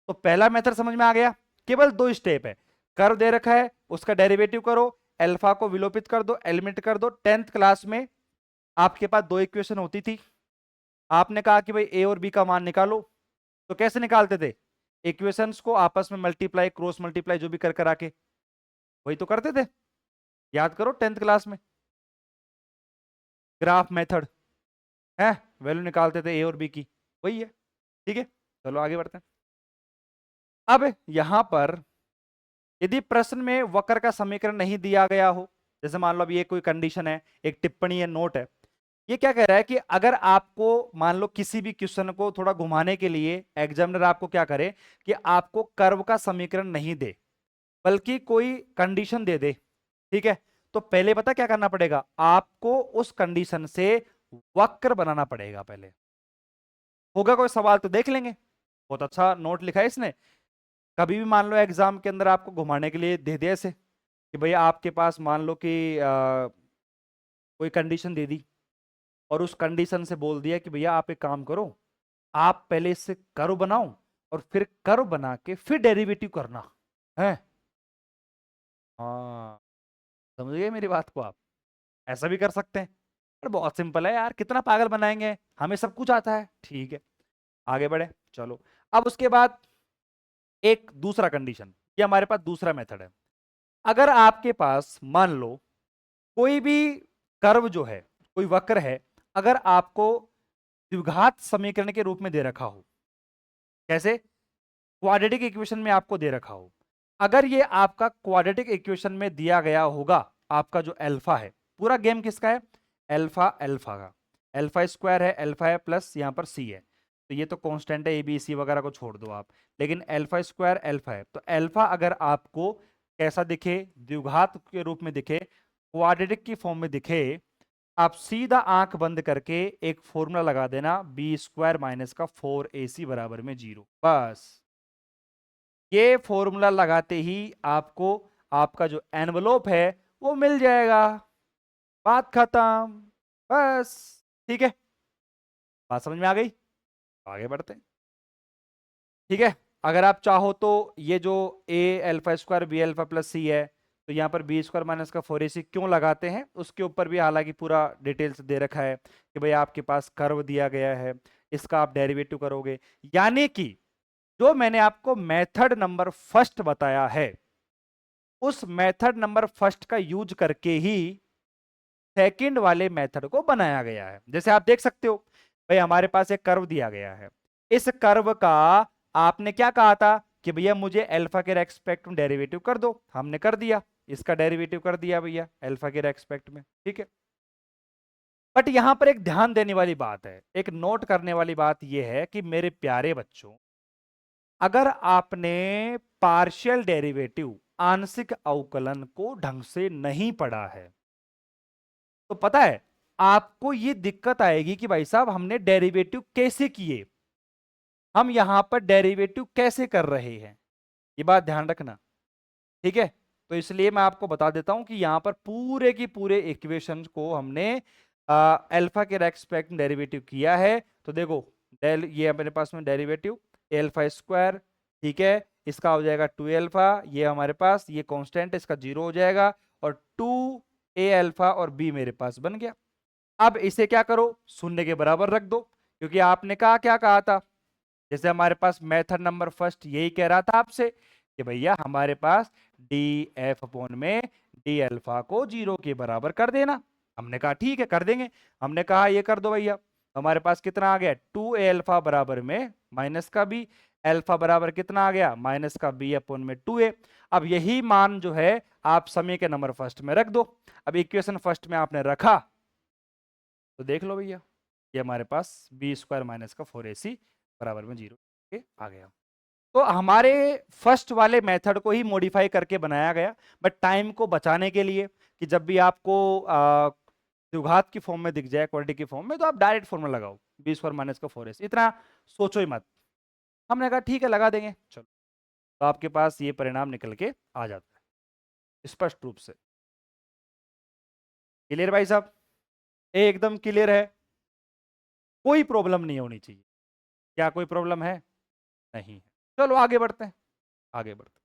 तो पहला मेथड समझ में आ गया, केवल 2 स्टेप है। कर्व दे रखा है, उसका डेरिवेटिव करो, अल्फा को विलोपित कर दो, एलिमिनेट कर दो। 10th क्लास में आपके पास 2 इक्वेशन होती थी, आपने कहा कि भाई ए और बी का मान निकालो, तो कैसे निकालते थे? इक्वेशंस को आपस में मल्टीप्लाई, क्रॉस मल्टीप्लाई, जो भी कर कर आके वही तो करते थे, याद करो 10th क्लास में। ग्राफ मेथड है, वैल्यू निकालते थे ए और बी की, वही है। ठीक है, चलो आगे बढ़ते हैं। अब यहां पर यदि प्रश्न में वक्र का समीकरण नहीं दिया गया हो, जैसे मान लो अब ये कोई कंडीशन है, एक टिप्पणी है, नोट है, ये क्या कह रहा है कि अगर आपको मान लो किसी भी क्वेश्चन को थोड़ा घुमाने के लिए एग्जामिनर आपको क्या करे कि आपको कर्व का समीकरण नहीं दे, बल्कि कोई कंडीशन दे दे, ठीक है, तो पहले पता क्या करना पड़ेगा, आपको उस कंडीशन से वक्र बनाना पड़ेगा पहले। होगा कोई सवाल तो देख लेंगे, बहुत अच्छा नोट लिखा है इसने। कभी भी मान लो एग्जाम के अंदर आपको घुमाने के लिए दे दे ऐसे कि भैया आपके पास मान लो कि कोई कंडीशन दे दी और उस कंडीशन से बोल दिया कि भैया आप एक काम करो, आप पहले इससे कर्व बनाओ और फिर कर्व बना के फिर डेरिवेटिव करना है। हाँ, समझ गए मेरी बात को आप? ऐसा भी कर सकते हैं, पर बहुत सिंपल है यार, कितना पागल बनाएंगे, हमें सब कुछ आता है। ठीक है, आगे बढ़े, चलो। अब उसके बाद एक दूसरा कंडीशन, ये हमारे पास दूसरा मेथड है। अगर आपके पास मान लो कोई भी कर्व जो है, कोई वक्र है, अगर आपको द्विघात समीकरण के रूप में दे रखा हो, कैसे? क्वाड्रेटिक इक्वेशन में आपको दे रखा हो, अगर ये आपका क्वाड्रेटिक इक्वेशन में दिया गया होगा, आपका जो अल्फा है, पूरा गेम किसका है? अल्फा, अल्फा का, अल्फा स्क्वायर है, अल्फा है प्लस यहां पर सी है, तो ये तो कांस्टेंट है, ए बी सी वगैरह को छोड़ दो आप, लेकिन अल्फा स्क्वायर अल्फा है, तो अल्फा अगर आपको कैसा दिखे, द्विघात के रूप में दिखे, क्वाड्रेटिक की फॉर्म में दिखे, आप सीधा आंख बंद करके एक फॉर्मूला लगा देना, बी स्क्वायर माइनस का 4ac बराबर में 0। बस ये फॉर्मूला लगाते ही आपको आपका जो एनवलोप है वो मिल जाएगा, बात खत्म, बस। ठीक है, बात समझ में आ गई? आगे बढ़ते हैं। ठीक है, अगर आप चाहो तो ये जो a alpha square b alpha plus c है, तो यहाँ पर बी स्क्वायर माइनस का 4ac क्यों लगाते हैं, उसके ऊपर भी हालांकि पूरा डिटेल्स दे रखा है कि भाई आपके पास कर्व दिया गया है, इसका आप डेरिवेटिव करोगे, यानी कि जो मैंने आपको मेथड नंबर फर्स्ट बताया है, उस मेथड नंबर फर्स्ट का यूज करके ही सेकंड वाले मेथड को बनाया गया है। जैसे आप देख सकते हो, भाई हमारे पास एक कर्व दिया गया है, इस कर्व का आपने क्या कहा था कि भैया मुझे अल्फा के रेस्पेक्ट में डेरिवेटिव कर दो, हमने कर दिया, इसका डेरिवेटिव कर दिया भैया अल्फा के रेस्पेक्ट में। ठीक है, बट यहां पर एक ध्यान देने वाली बात है, एक नोट करने वाली बात यह है कि मेरे प्यारे बच्चों, अगर आपने पार्शियल डेरिवेटिव, आंशिक अवकलन को ढंग से नहीं पढ़ा है, तो पता है आपको ये दिक्कत आएगी कि भाई साहब हमने डेरिवेटिव कैसे किए, हम यहां पर डेरिवेटिव कैसे कर रहे हैं, ये बात ध्यान रखना। ठीक है, तो इसलिए मैं आपको बता देता हूं कि यहां पर पूरे की पूरे इक्वेशन को हमने अल्फा के रेस्पेक्ट में डेरिवेटिव किया है। तो देखो डेल, ये मेरे पास में डेरिवेटिव अल्फा स्क्वायर, ठीक है, इसका हो जाएगा 2 अल्फा, ये हमारे पास ये कांस्टेंट, इसका 0 हो जाएगा, और 2a अल्फा और b मेरे पास बन गया। अब इसे क्या करो, शून्य के बराबर रख दो, क्योंकि आपने कहा, क्या कहा था, जैसे हमारे पास मेथड नंबर फर्स्ट यही कह रहा था आपसे कि भैया हमारे पास डी एफ अपॉन में डी अल्फा को 0 के बराबर कर देना। हमने कहा ठीक है कर देंगे, हमने कहा ये कर दो भैया, हमारे पास कितना आ गया, 2a अल्फा बराबर में माइनस का b, अल्फा बराबर कितना आ गया, माइनस का b अपॉन में 2a। अब यही मान जो है आप समीकरण नंबर फर्स्ट में रख दो। अब इक्वेशन फर्स्ट में आपने रखा तो देख लो भैया, ये हमारे पास बी स्क्वायर माइनस का 4ac बराबर में 0 आ गया। तो हमारे फर्स्ट वाले मेथड को ही मॉडिफाई करके बनाया गया, बट टाइम को बचाने के लिए कि जब भी आपको द्विघात की फॉर्म में दिख जाए, क्वाड्रेटिक की फॉर्म में, तो आप डायरेक्ट फॉर्मूला लगाओ बी स्क्वायर माइनस का 4ac, इतना सोचो ही मत। हमने कहा ठीक है लगा देंगे, चलो, तो आपके पास ये परिणाम निकल के आ जाता है स्पष्ट रूप से। क्लियर भाई साहब, एकदम क्लियर है, कोई प्रॉब्लम नहीं होनी चाहिए। क्या कोई प्रॉब्लम है? नहीं है। चलो आगे बढ़ते हैं, आगे बढ़ते हैं।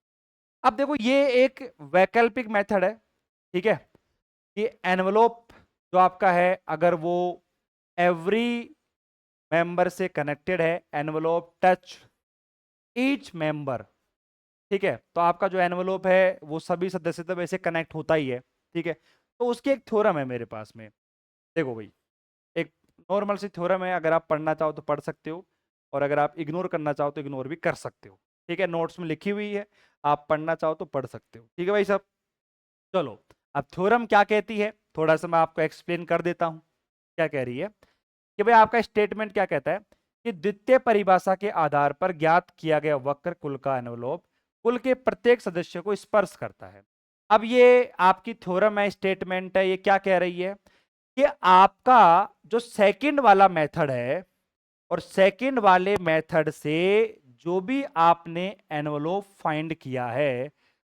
अब देखो ये एक वैकल्पिक मेथड है, ठीक है, कि एनवलोप जो आपका है अगर वो एवरी मेंबर से कनेक्टेड है, एनवलोप टच ईच मेंबर, ठीक है, तो आपका जो एनवलोप है वो सभी सदस्यता से कनेक्ट होता ही है, ठीक है। तो उसकी एक थ्योरम है मेरे पास में, देखो भाई, एक नॉर्मल सी थ्योरम है, अगर आप पढ़ना चाहो तो पढ़ सकते हो, और अगर आप इग्नोर करना चाहो तो इग्नोर भी कर सकते हो, ठीक है, नोट्स में लिखी हुई है, आप पढ़ना चाहो तो पढ़ सकते हो, ठीक है भाई साहब। चलो, अब थ्योरम क्या कहती है थोड़ा सा मैं आपको एक्सप्लेन कर देता हूं। क्या कह रही है कि भाई आपका स्टेटमेंट क्या कहता है कि द्वितीय परिभाषा के आधार पर ज्ञात किया गया वक्र कुल का एनवलोप कुल के प्रत्येक सदस्य को स्पर्श करता है। अब ये आपकी थ्योरम है, स्टेटमेंट है, ये क्या कह रही है कि आपका जो सेकंड वाला मेथड है और सेकंड वाले मेथड से जो भी आपने एनवलोप फाइंड किया है,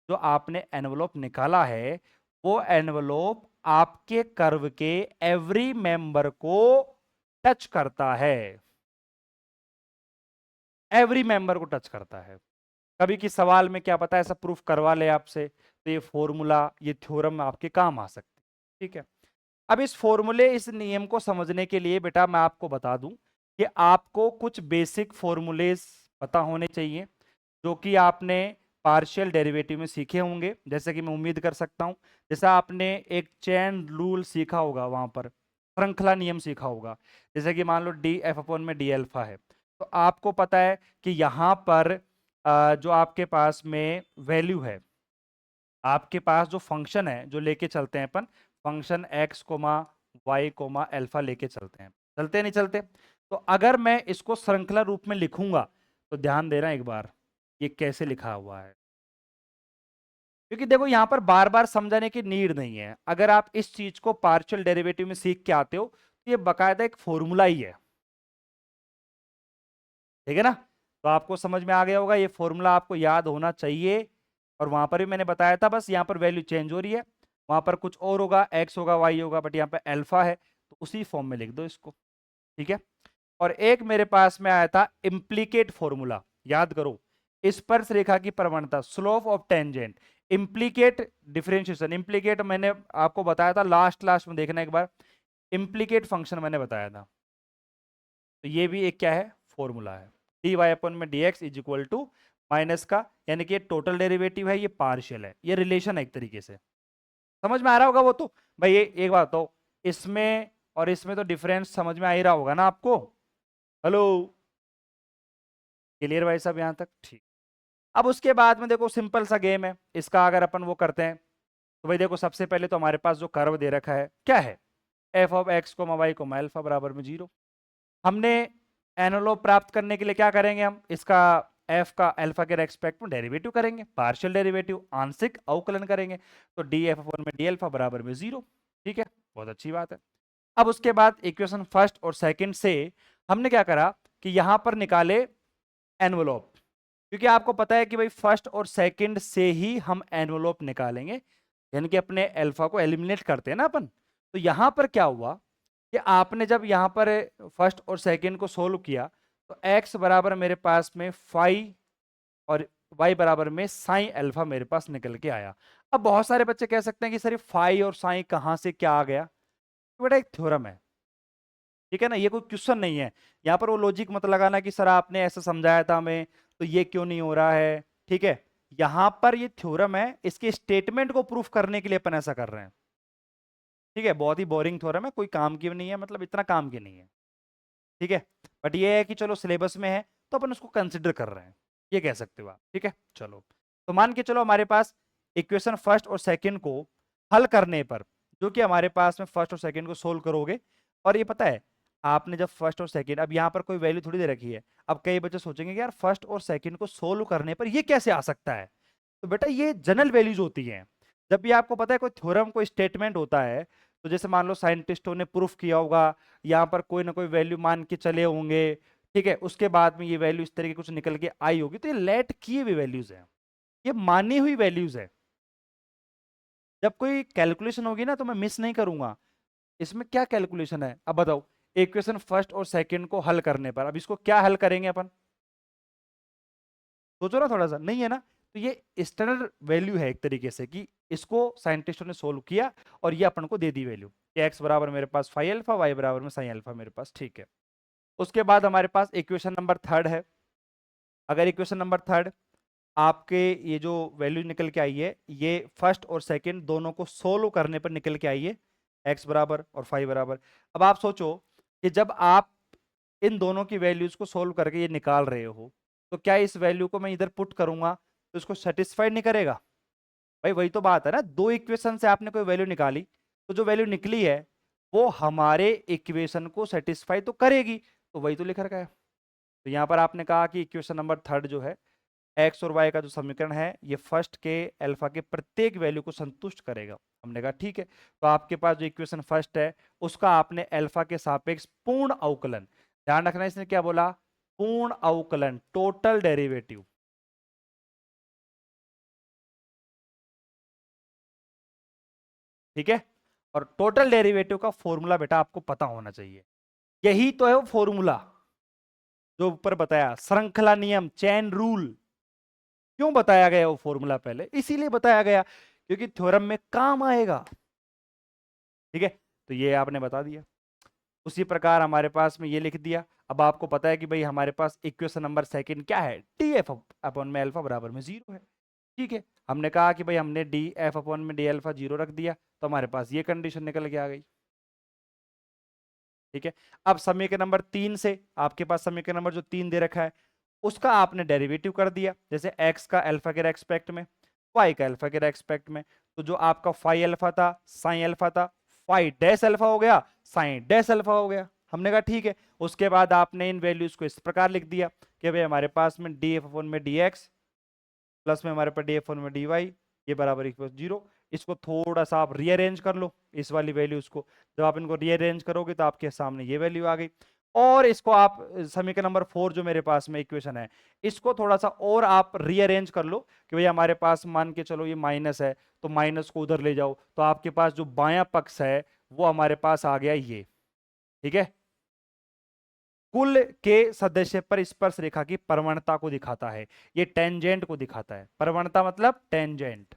जो आपने एनवलोप निकाला है, वो एनवलोप आपके कर्व के एवरी मेंबर को टच करता है, एवरी मेंबर को टच करता है। कभी की सवाल में क्या पता ऐसा प्रूफ करवा ले आपसे, तो ये फॉर्मूला, ये थ्योरम आपके काम आ सकते, ठीक है। अब इस फॉर्मूले, इस नियम को समझने के लिए बेटा मैं आपको बता दूं कि आपको कुछ बेसिक फॉर्मूलेस पता होने चाहिए, जो कि आपने पार्शियल डेरिवेटिव में सीखे होंगे, जैसे कि मैं उम्मीद कर सकता हूं, जैसा आपने एक चेन रूल सीखा होगा, वहां पर श्रृंखला नियम सीखा होगा, जैसे कि मान लो डी एफ अपॉन में डी अल्फा है, तो आपको पता है कि यहां पर जो आपके पास में वैल्यू है, आपके पास जो फंक्शन है जो लेके चलते हैं अपन, function x comma Y comma alpha लेके चलते हैं, चलते नहीं चलते? तो अगर मैं इसको श्रृंखला रूप में लिखूंगा तो ध्यान देना एक बार ये कैसे लिखा हुआ है, क्योंकि देखो यहां पर बार बार समझाने की नीड नहीं है, अगर आप इस चीज को पार्शियल डेरिवेटिव में सीख के आते हो तो ये बकायदा एक फॉर्मूला ही है, ठीक है ना। तो आपको समझ में आ गया होगा, ये फॉर्मूला आपको याद होना चाहिए, और वहां पर भी मैंने बताया था, बस यहाँ पर वैल्यू चेंज हो रही है, वहां पर कुछ और होगा, एक्स होगा वाई होगा, बट यहाँ पे अल्फा है, तो उसी फॉर्म में लिख दो इसको, ठीक है। और एक मेरे पास में आया था इम्प्लीकेट फॉर्मूला, याद करो, स्पर्श रेखा की प्रवणता, slope of tangent, implicate differentiation, implicate मैंने आपको बताया था, लास्ट लास्ट में देखना एक बार, इम्प्लीकेट फंक्शन मैंने बताया था, तो ये भी एक क्या है, फॉर्मूला है, डी वाई अपन में D X is equal to minus का, यानी कि ये टोटल डेरिवेटिव है, ये पार्शियल है, ये रिलेशन है एक तरीके से, समझ में आ रहा होगा वो तो। भाई ये एक बात तो, इसमें और इसमें तो डिफरेंस समझ में आ ही रहा होगा ना आपको, हेलो, क्लियर भाई साहब यहां तक? ठीक। अब उसके बाद में देखो सिंपल सा गेम है इसका, अगर अपन वो करते हैं तो भाई देखो सबसे पहले तो हमारे पास जो कर्व दे रखा है क्या है, एफ ऑफ एक्स को वाई को अल्फा बराबर में 0। हमने एनोलोप प्राप्त करने के लिए क्या करेंगे, हम इसका एफ का अल्फा के रेस्पेक्ट में डेरिवेटिव करेंगे, पार्शियल डेरिवेटिव, आंशिक अवकलन करेंगे, तो डी एफ अपन में डी अल्फा बराबर में 0, ठीक है, बहुत अच्छी बात है। अब उसके बाद इक्वेशन फर्स्ट और सेकंड से हमने क्या करा कि यहां पर निकाले एनवलोप, क्योंकि आपको पता है कि भाई फर्स्ट और सेकंड से ही हम एनवलोप निकालेंगे, यानी कि अपने अल्फा को एलिमिनेट करते हैं ना अपन। तो यहां पर क्या हुआ कि आपने जब यहां पर फर्स्ट और सेकंड को सोल्व किया तो x बराबर मेरे पास में फाई और y बराबर में साइन अल्फा मेरे पास निकल के आया। अब बहुत सारे बच्चे कह सकते हैं कि सर फाई और साइन कहां से क्या आ गया, तो बेटा एक थ्योरम है, ठीक है ना, ये कोई क्वेश्चन नहीं है, यहाँ पर वो लॉजिक मत लगाना कि सर आपने ऐसा समझाया था हमें तो ये क्यों नहीं हो रहा है, ठीक है। यहां पर ये थ्योरम है, इसके स्टेटमेंट को प्रूफ करने के लिए अपन ऐसा कर रहे हैं, ठीक है, बहुत ही बोरिंग थ्योरम है, कोई काम की नहीं है, मतलब इतना काम की नहीं है, ठीक है, बट ये है कि चलो सिलेबस में है तो अपन उसको कंसिडर कर रहे हैं, ये कह सकते हो आप, ठीक है। चलो, तो मान के चलो हमारे पास इक्वेशन फर्स्ट और सेकंड को हल करने पर, जो कि हमारे पास में फर्स्ट और सेकंड को सोल्व करोगे, और ये पता है आपने जब फर्स्ट और सेकंड, अब यहाँ पर कोई वैल्यू थोड़ी दे रखी है, अब कई बच्चे सोचेंगे कि यार फर्स्ट और सेकंड को सोल्व करने पर ये कैसे आ सकता है, तो बेटा ये जनरल वैल्यूज होती हैं, जब भी आपको पता है कोई थ्योरम कोई स्टेटमेंट होता है, तो जैसे मान लो साइंटिस्टों ने प्रूफ किया होगा, यहाँ पर कोई ना कोई वैल्यू मान के चले होंगे, ठीक है, उसके बाद में ये वैल्यू इस तरह की कुछ निकल के आई होगी, तो ये लेट किए हुए वैल्यूज है, ये मानी हुई वैल्यूज है। जब कोई कैलकुलेशन होगी ना तो मैं मिस नहीं करूंगा, इसमें क्या कैलकुलेशन है अब बताओ। इक्वेशन फर्स्ट और सेकंड को हल करने पर, अब इसको क्या हल करेंगे अपन, सोचो ना थोड़ा सा, नहीं है ना। तो ये स्टैंडर्ड वैल्यू है एक तरीके से कि इसको साइंटिस्टों ने सोल्व किया और ये अपन को दे दी वैल्यू कि एक्स बराबर मेरे पास फाइव अल्फा, वाई बराबर में साइन अल्फा मेरे पास, ठीक है। उसके बाद हमारे पास इक्वेशन नंबर थर्ड है। अगर इक्वेशन नंबर थर्ड आपके ये जो वैल्यू निकल के आई है, ये फर्स्ट और सेकंड दोनों को सोल्व करने पर निकल के आई है, एक्स बराबर और फाइव बराबर। अब आप सोचो कि जब आप इन दोनों की वैल्यूज को सोल्व करके ये निकाल रहे हो, तो क्या इस वैल्यू को मैं इधर पुट करूंगा तो इसको सेटिस्फाइड नहीं करेगा। भाई वही तो बात है ना, दो इक्वेशन से आपने कोई वैल्यू निकाली, तो जो वैल्यू निकली है वो हमारे इक्वेशन को सेटिस्फाई तो करेगी, तो वही तो लिख रखा है। तो यहां पर आपने कहा कि इक्वेशन नंबर थर्ड जो है, एक्स और वाई का जो समीकरण है ये फर्स्ट के अल्फा के प्रत्येक वैल्यू को संतुष्ट करेगा। हमने कहा ठीक है, तो आपके पास जो इक्वेशन फर्स्ट है उसका आपने अल्फा के सापेक्ष पूर्ण अवकलन, ध्यान रखना इसने क्या बोला, पूर्ण अवकलन, टोटल डेरिवेटिव, ठीक है। और टोटल डेरिवेटिव का फॉर्मूला बेटा आपको पता होना चाहिए, यही तो है वो फॉर्मूला जो ऊपर बताया, श्रृंखला नियम, चेन रूल। क्यों बताया गया वो फॉर्मूला पहले, इसीलिए बताया गया क्योंकि थ्योरम में काम आएगा, ठीक है। तो ये आपने बता दिया। उसी प्रकार हमारे पास में ये लिख दिया। अब आपको पता है कि भाई हमारे पास इक्वेशन नंबर सेकंड क्या है, डी एफ अपॉन में अल्फा बराबर में जीरो है, ठीक है। हमने कहा कि भाई हमने डी एफ अपॉन में डी अल्फा जीरो रख दिया, तो हमारे पास ये कंडीशन निकल के आ गई, ठीक है। अब समीकरण नंबर तीन से, आपके पास समीकरण नंबर जो तीन दे रखा है उसका आपने डेरिवेटिव कर दिया, जैसे x का अल्फा के रेस्पेक्ट में, y का अल्फा के रेस्पेक्ट में। तो जो आपका फाई अल्फा था, साइन अल्फा था, फाई डैश अल्फा हो गया, साइन डैश अल्फा हो गया। हमने कहा ठीक है। उसके बाद आपने इन वैल्यूज को इस प्रकार लिख दिया कि भाई हमारे पास में डी एफ अपॉन में डी एक्स प्लस में हमारे पास डी एफ अपॉन में डी वाई, ये बराबर इक्वल जीरो। इसको थोड़ा सा आप रीअरेंज कर लो, इस वाली वैल्यूज को जब आप इनको रीअरेंज करोगे तो आपके सामने ये वैल्यू आ गई। और इसको आप समीकरण नंबर फोर जो मेरे पास में इक्वेशन है, इसको थोड़ा सा और आप रीअरेंज कर लो कि भाई हमारे पास मान के चलो ये माइनस है, तो माइनस को उधर ले जाओ, तो आपके पास जो बायां पक्ष है वो हमारे पास आ गया ये, ठीक है। कुल के सदस्य पर स्पर्श रेखा की प्रवणता को दिखाता है, ये टेंजेंट को दिखाता है। प्रवणता मतलब टेंजेंट,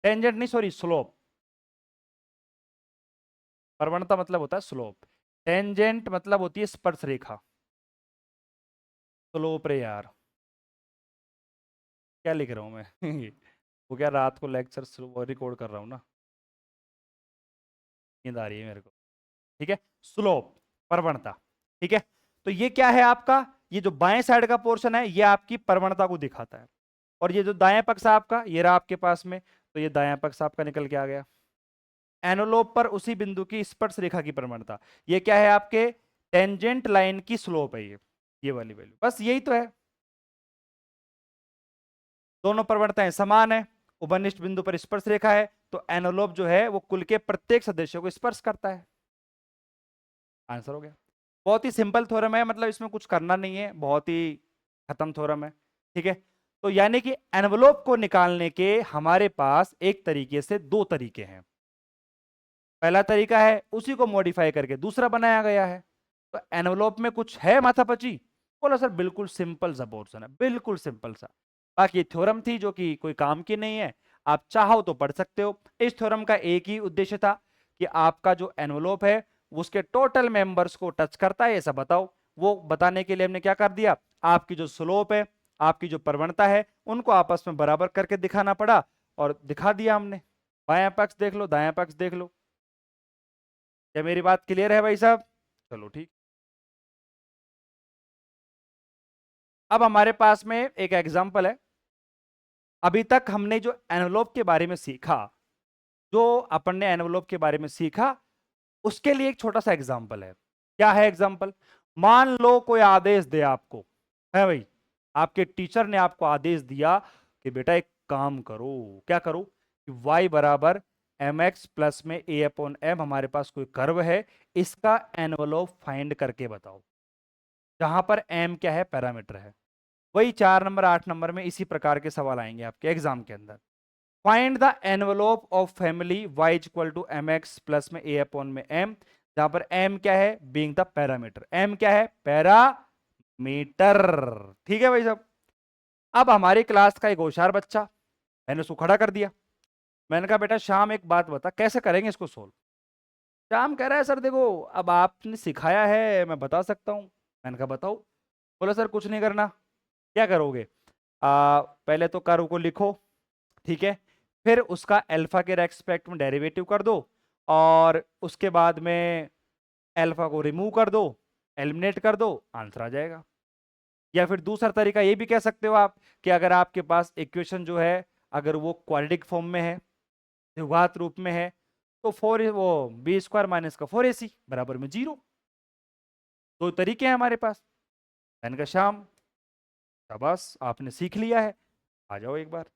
टेंजेंट नहीं सॉरी स्लोप, प्रवणता मतलब होता है स्लोप, टेंजेंट मतलब होती है स्पर्श रेखा। स्लोप रे यार, क्या लिख रहा हूं मैं वो क्या रात को लेक्चर रिकॉर्ड कर रहा हूं ना, नींद आ रही है मेरे को, ठीक है। स्लोप, प्रवणता, ठीक है। तो ये क्या है आपका, ये जो बाएं साइड का पोर्शन है ये आपकी प्रवणता को दिखाता है, और ये जो दाएं पक्ष है आपका, ये रहा आपके पास में, तो ये दायां पक्ष आपका निकल के आ गया। एनोलोप पर उसी बिंदु की स्पर्श रेखा की प्रवणता, ये क्या है आपके टेंजेंट लाइन की स्लोप है, ये वाली वैल्यू, बस यही तो है। दोनों प्रवणताएं समान है, उभयनिष्ठ बिंदु पर स्पर्श रेखा है, तो एनोलोप जो है वो कुल के प्रत्येक सदस्यों को स्पर्श करता है। आंसर हो गया। बहुत ही सिंपल थ्योरम है, मतलब इसमें कुछ करना नहीं है, बहुत ही खत्म थ्योरम है, ठीक है। तो यानी कि एनवलोप को निकालने के हमारे पास एक तरीके से दो तरीके हैं। पहला तरीका है उसी को मॉडिफाई करके दूसरा बनाया गया है। तो एनवलोप में कुछ है माथापची, बोला सर बिल्कुल सिंपल सा पोर्शन है, बिल्कुल सिंपल सा। बाकी थ्योरम थी जो कि कोई काम की नहीं है, आप चाहो तो पढ़ सकते हो। इस थ्योरम का एक ही उद्देश्य था कि आपका जो एनवलोप है उसके टोटल मेंबर्स को टच करता है ऐसा बताओ। वो बताने के लिए हमने क्या कर दिया, आपकी जो स्लोप है, आपकी जो प्रवणता है, उनको आपस में बराबर करके दिखाना पड़ा और दिखा दिया हमने। बायां पक्ष देख लो, दायां पक्ष देख लो। क्या मेरी बात क्लियर है भाई साहब, चलो ठीक। अब हमारे पास में एक एग्जांपल है। अभी तक हमने जो एनवलप के बारे में सीखा, जो अपन ने एनवलप के बारे में सीखा, उसके लिए एक छोटा सा एग्जांपल है। क्या है एग्जांपल, मान लो कोई आदेश दे आपको, है भाई, आपके टीचर ने आपको आदेश दिया कि बेटा एक काम करो, क्या करो कि y बराबर एम एक्स प्लस में ए अपॉन एम हमारे पास कोई कर्व है, इसका एनवलोप फाइंड करके बताओ, जहां पर एम क्या है, पैरामीटर है। वही 4 नंबर 8 नंबर में इसी प्रकार के सवाल आएंगे आपके एग्जाम के अंदर। Find the envelope of family Y equal to M X plus में ए अपॉन में एम, जहां पर एम क्या है, बीइंग द पैरामीटर, एम क्या है, पैरामीटर। ठीक है भाई साहब। अब हमारी क्लास का एक होशियार बच्चा, मैंने उसको खड़ा कर दिया, मैंने कहा बेटा शाम एक बात बता कैसे करेंगे इसको सोल्व। शाम कह रहा है सर देखो अब आपने सिखाया है मैं बता सकता हूँ। मैंने कहा बताओ। बोला सर कुछ नहीं करना। क्या करोगे, पहले तो कर्व को लिखो, ठीक है, फिर उसका अल्फा के रेस्पेक्ट में डेरिवेटिव कर दो, और उसके बाद में अल्फा को रिमूव कर दो, एलिमिनेट कर दो, आंसर आ जाएगा। या फिर दूसरा तरीका ये भी कह सकते हो आप कि अगर आपके पास इक्वेशन जो है अगर वो क्वाड्रेटिक फॉर्म में है, द्विघात रूप में है, तो वो बी स्क्वायर माइनस का 4ac बराबर में 0। दो तरीके हैं हमारे पास। मैंने कहा शाम शाबाश आपने सीख लिया है, आ जाओ एक बार।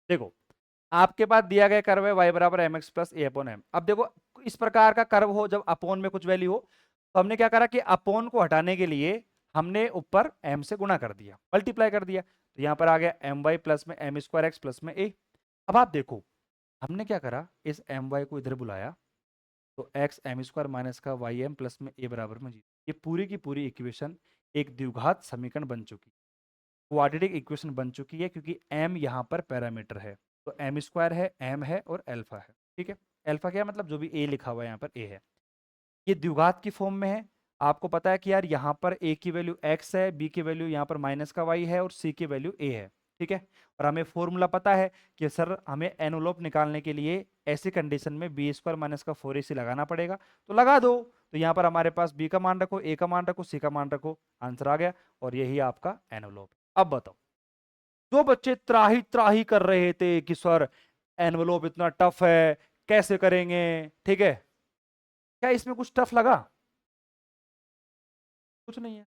देखो आपके पास दिया गया कर्व है y बराबर एम एक्स प्लस ए अपॉन एम। अब देखो इस प्रकार का कर्व हो जब अपोन में कुछ वैल्यू हो, तो हमने क्या करा कि अपोन को हटाने के लिए हमने ऊपर m से गुणा कर दिया, मल्टीप्लाई कर दिया, तो यहां पर आ गया एम वाई प्लस में एम स्क्वायर एक्स प्लस में ए। अब आप देखो हमने क्या करा, इस एम वाई को इधर बुलाया, तो एक्स एम स्क्वायर माइनस का वाई एम प्लस में ए बराबर में 0। ये पूरी की पूरी इक्वेशन एक द्विघात समीकरण बन चुकी, क्वाड्रेटिक इक्वेशन बन चुकी है, क्योंकि m यहाँ पर पैरामीटर है, तो एम स्क्वायर है, m है और अल्फा है। ठीक है, अल्फा क्या मतलब जो भी a लिखा हुआ है यहाँ पर a है, ये द्विघात की फॉर्म में है। आपको पता है कि यार यहाँ पर a की वैल्यू x है, b की वैल्यू यहाँ पर माइनस का y है और c की वैल्यू a है। ठीक है, और हमें फॉर्मूला पता है कि सर हमें एनवलप निकालने के लिए ऐसी कंडीशन में बी स्क्वायर माइनस का 4ac लगाना पड़ेगा, तो लगा दो। तो यहाँ पर हमारे पास b का मान रखो, a का मान रखो, c का मान रखो, आंसर आ गया, और यही आपका एनवलप। अब बताओ जो बच्चे त्राही त्राही कर रहे थे कि सर एनवलप इतना टफ है कैसे करेंगे, ठीक है, क्या इसमें कुछ टफ लगा? कुछ नहीं है।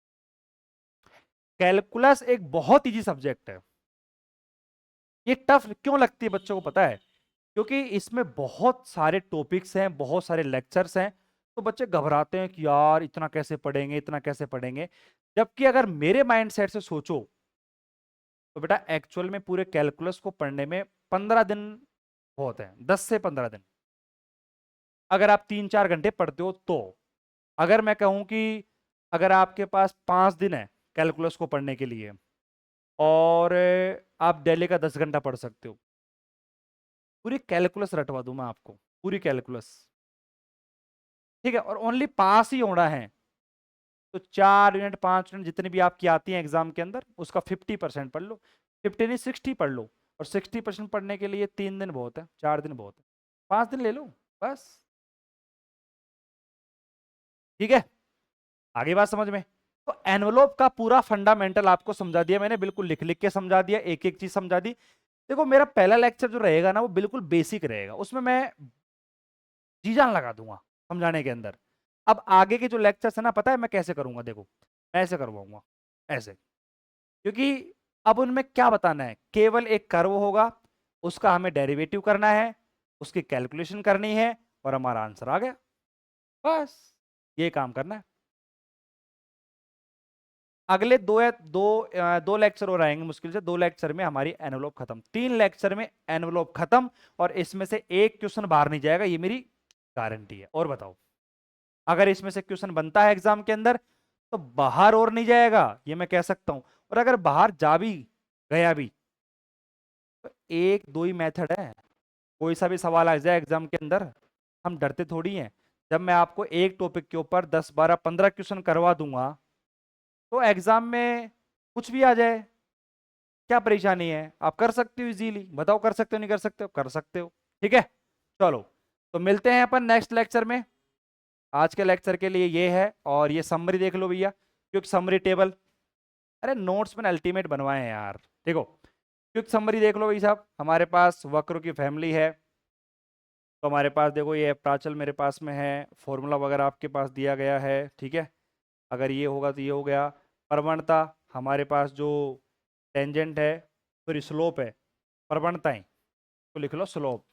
कैलकुलस एक बहुत इजी सब्जेक्ट है। ये टफ क्यों लगती है बच्चों को पता है? क्योंकि इसमें बहुत सारे टॉपिक्स हैं, बहुत सारे लेक्चर्स हैं, तो बच्चे घबराते हैं कि यार इतना कैसे पढ़ेंगे, इतना कैसे पढ़ेंगे। जबकि अगर मेरे माइंडसेट से सोचो तो बेटा एक्चुअल में पूरे कैलकुलस को पढ़ने में 15 दिन बहुत है, 10 से 15 दिन, अगर आप 3-4 घंटे पढ़ते हो तो। अगर मैं कहूं कि अगर आपके पास 5 दिन है कैलकुलस को पढ़ने के लिए, और आप डेली का 10 घंटा पढ़ सकते हो, पूरी कैलकुलस रटवा दूं मैं आपको, पूरी कैलकुलस। ठीक है, और ओनली पास ही होना है, तो 4 यूनिट 5 यूनिट जितनी भी आपकी आती हैं एग्जाम के अंदर उसका 50% पढ़ लो, 50 नहीं 60 पढ़ लो। और 60% पढ़ने के लिए 3 दिन बहुत है, 4 दिन बहुत है, 5 दिन ले लो बस। ठीक है, आगे बात समझ में। तो एनवलोप का पूरा फंडामेंटल आपको समझा दिया मैंने, बिल्कुल लिख लिख के समझा दिया, एक एक चीज समझा दी। देखो मेरा पहला लेक्चर जो रहेगा ना वो बिल्कुल बेसिक रहेगा, उसमें मैं जी जान लगा दूंगा समझाने के अंदर। अब आगे के जो लेक्चर्स है ना, पता है मैं कैसे करूंगा, देखो मैं ऐसे करवाऊंगा, ऐसे, क्योंकि अब उनमें क्या बताना है, केवल एक कर्व होगा, उसका हमें डेरिवेटिव करना है, उसकी कैलकुलेशन करनी है, और हमारा आंसर आ गया, बस ये काम करना है। अगले दो लेक्चर और आएंगे, मुश्किल से 2 लेक्चर में हमारी एनवलप खत्म, 3 लेक्चर में एनवलप खत्म, और इसमें से एक क्वेश्चन बाहर नहीं जाएगा, ये मेरी गारंटी है। और बताओ अगर इसमें से क्वेश्चन बनता है एग्जाम के अंदर तो बाहर और नहीं जाएगा, ये मैं कह सकता हूं। और अगर बाहर जा भी गया भी तो एक दो ही मेथड है, कोई सा भी सवाल आ जाए एग्जाम के अंदर, हम डरते थोड़ी हैं। जब मैं आपको एक टॉपिक के ऊपर 10 12 15 क्वेश्चन करवा दूंगा तो एग्जाम में कुछ भी आ जाए क्या परेशानी है, आप कर सकते हो इजीली। बताओ कर सकते हो नहीं कर सकते हो? कर सकते हो। ठीक है, चलो तो मिलते हैं अपन नेक्स्ट लेक्चर में। आज के लेक्चर के लिए ये है, और ये समरी देख लो भैया, क्योंकि समरी टेबल, अरे नोट्स में अल्टीमेट बनवाए हैं यार। देखो क्विक समरी देख लो भाई साहब, हमारे पास वक्र की फैमिली है, तो हमारे पास देखो ये प्राचल मेरे पास में है, फॉर्मूला वगैरह आपके पास दिया गया है। ठीक है, अगर ये होगा तो ये हो गया। प्रवणता हमारे पास जो टेंजेंट है, फिर स्लोप है, प्रवणताएं तो लिख लो स्लोप।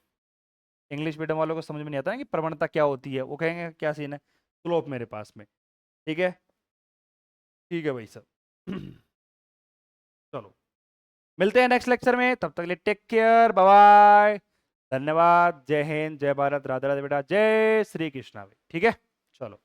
इंग्लिश मीडियम वालों को समझ में नहीं आता है कि प्रवणता क्या होती है, वो कहेंगे क्या सीन है, स्लोप मेरे पास में। ठीक है, ठीक है भाई सब। चलो मिलते हैं नेक्स्ट लेक्चर में, तब तक के लिए टेक केयर, बाय बाय, धन्यवाद, जय हिंद, जय भारत, राधे राधे बेटा, जय श्री कृष्णा। ठीक है, चलो।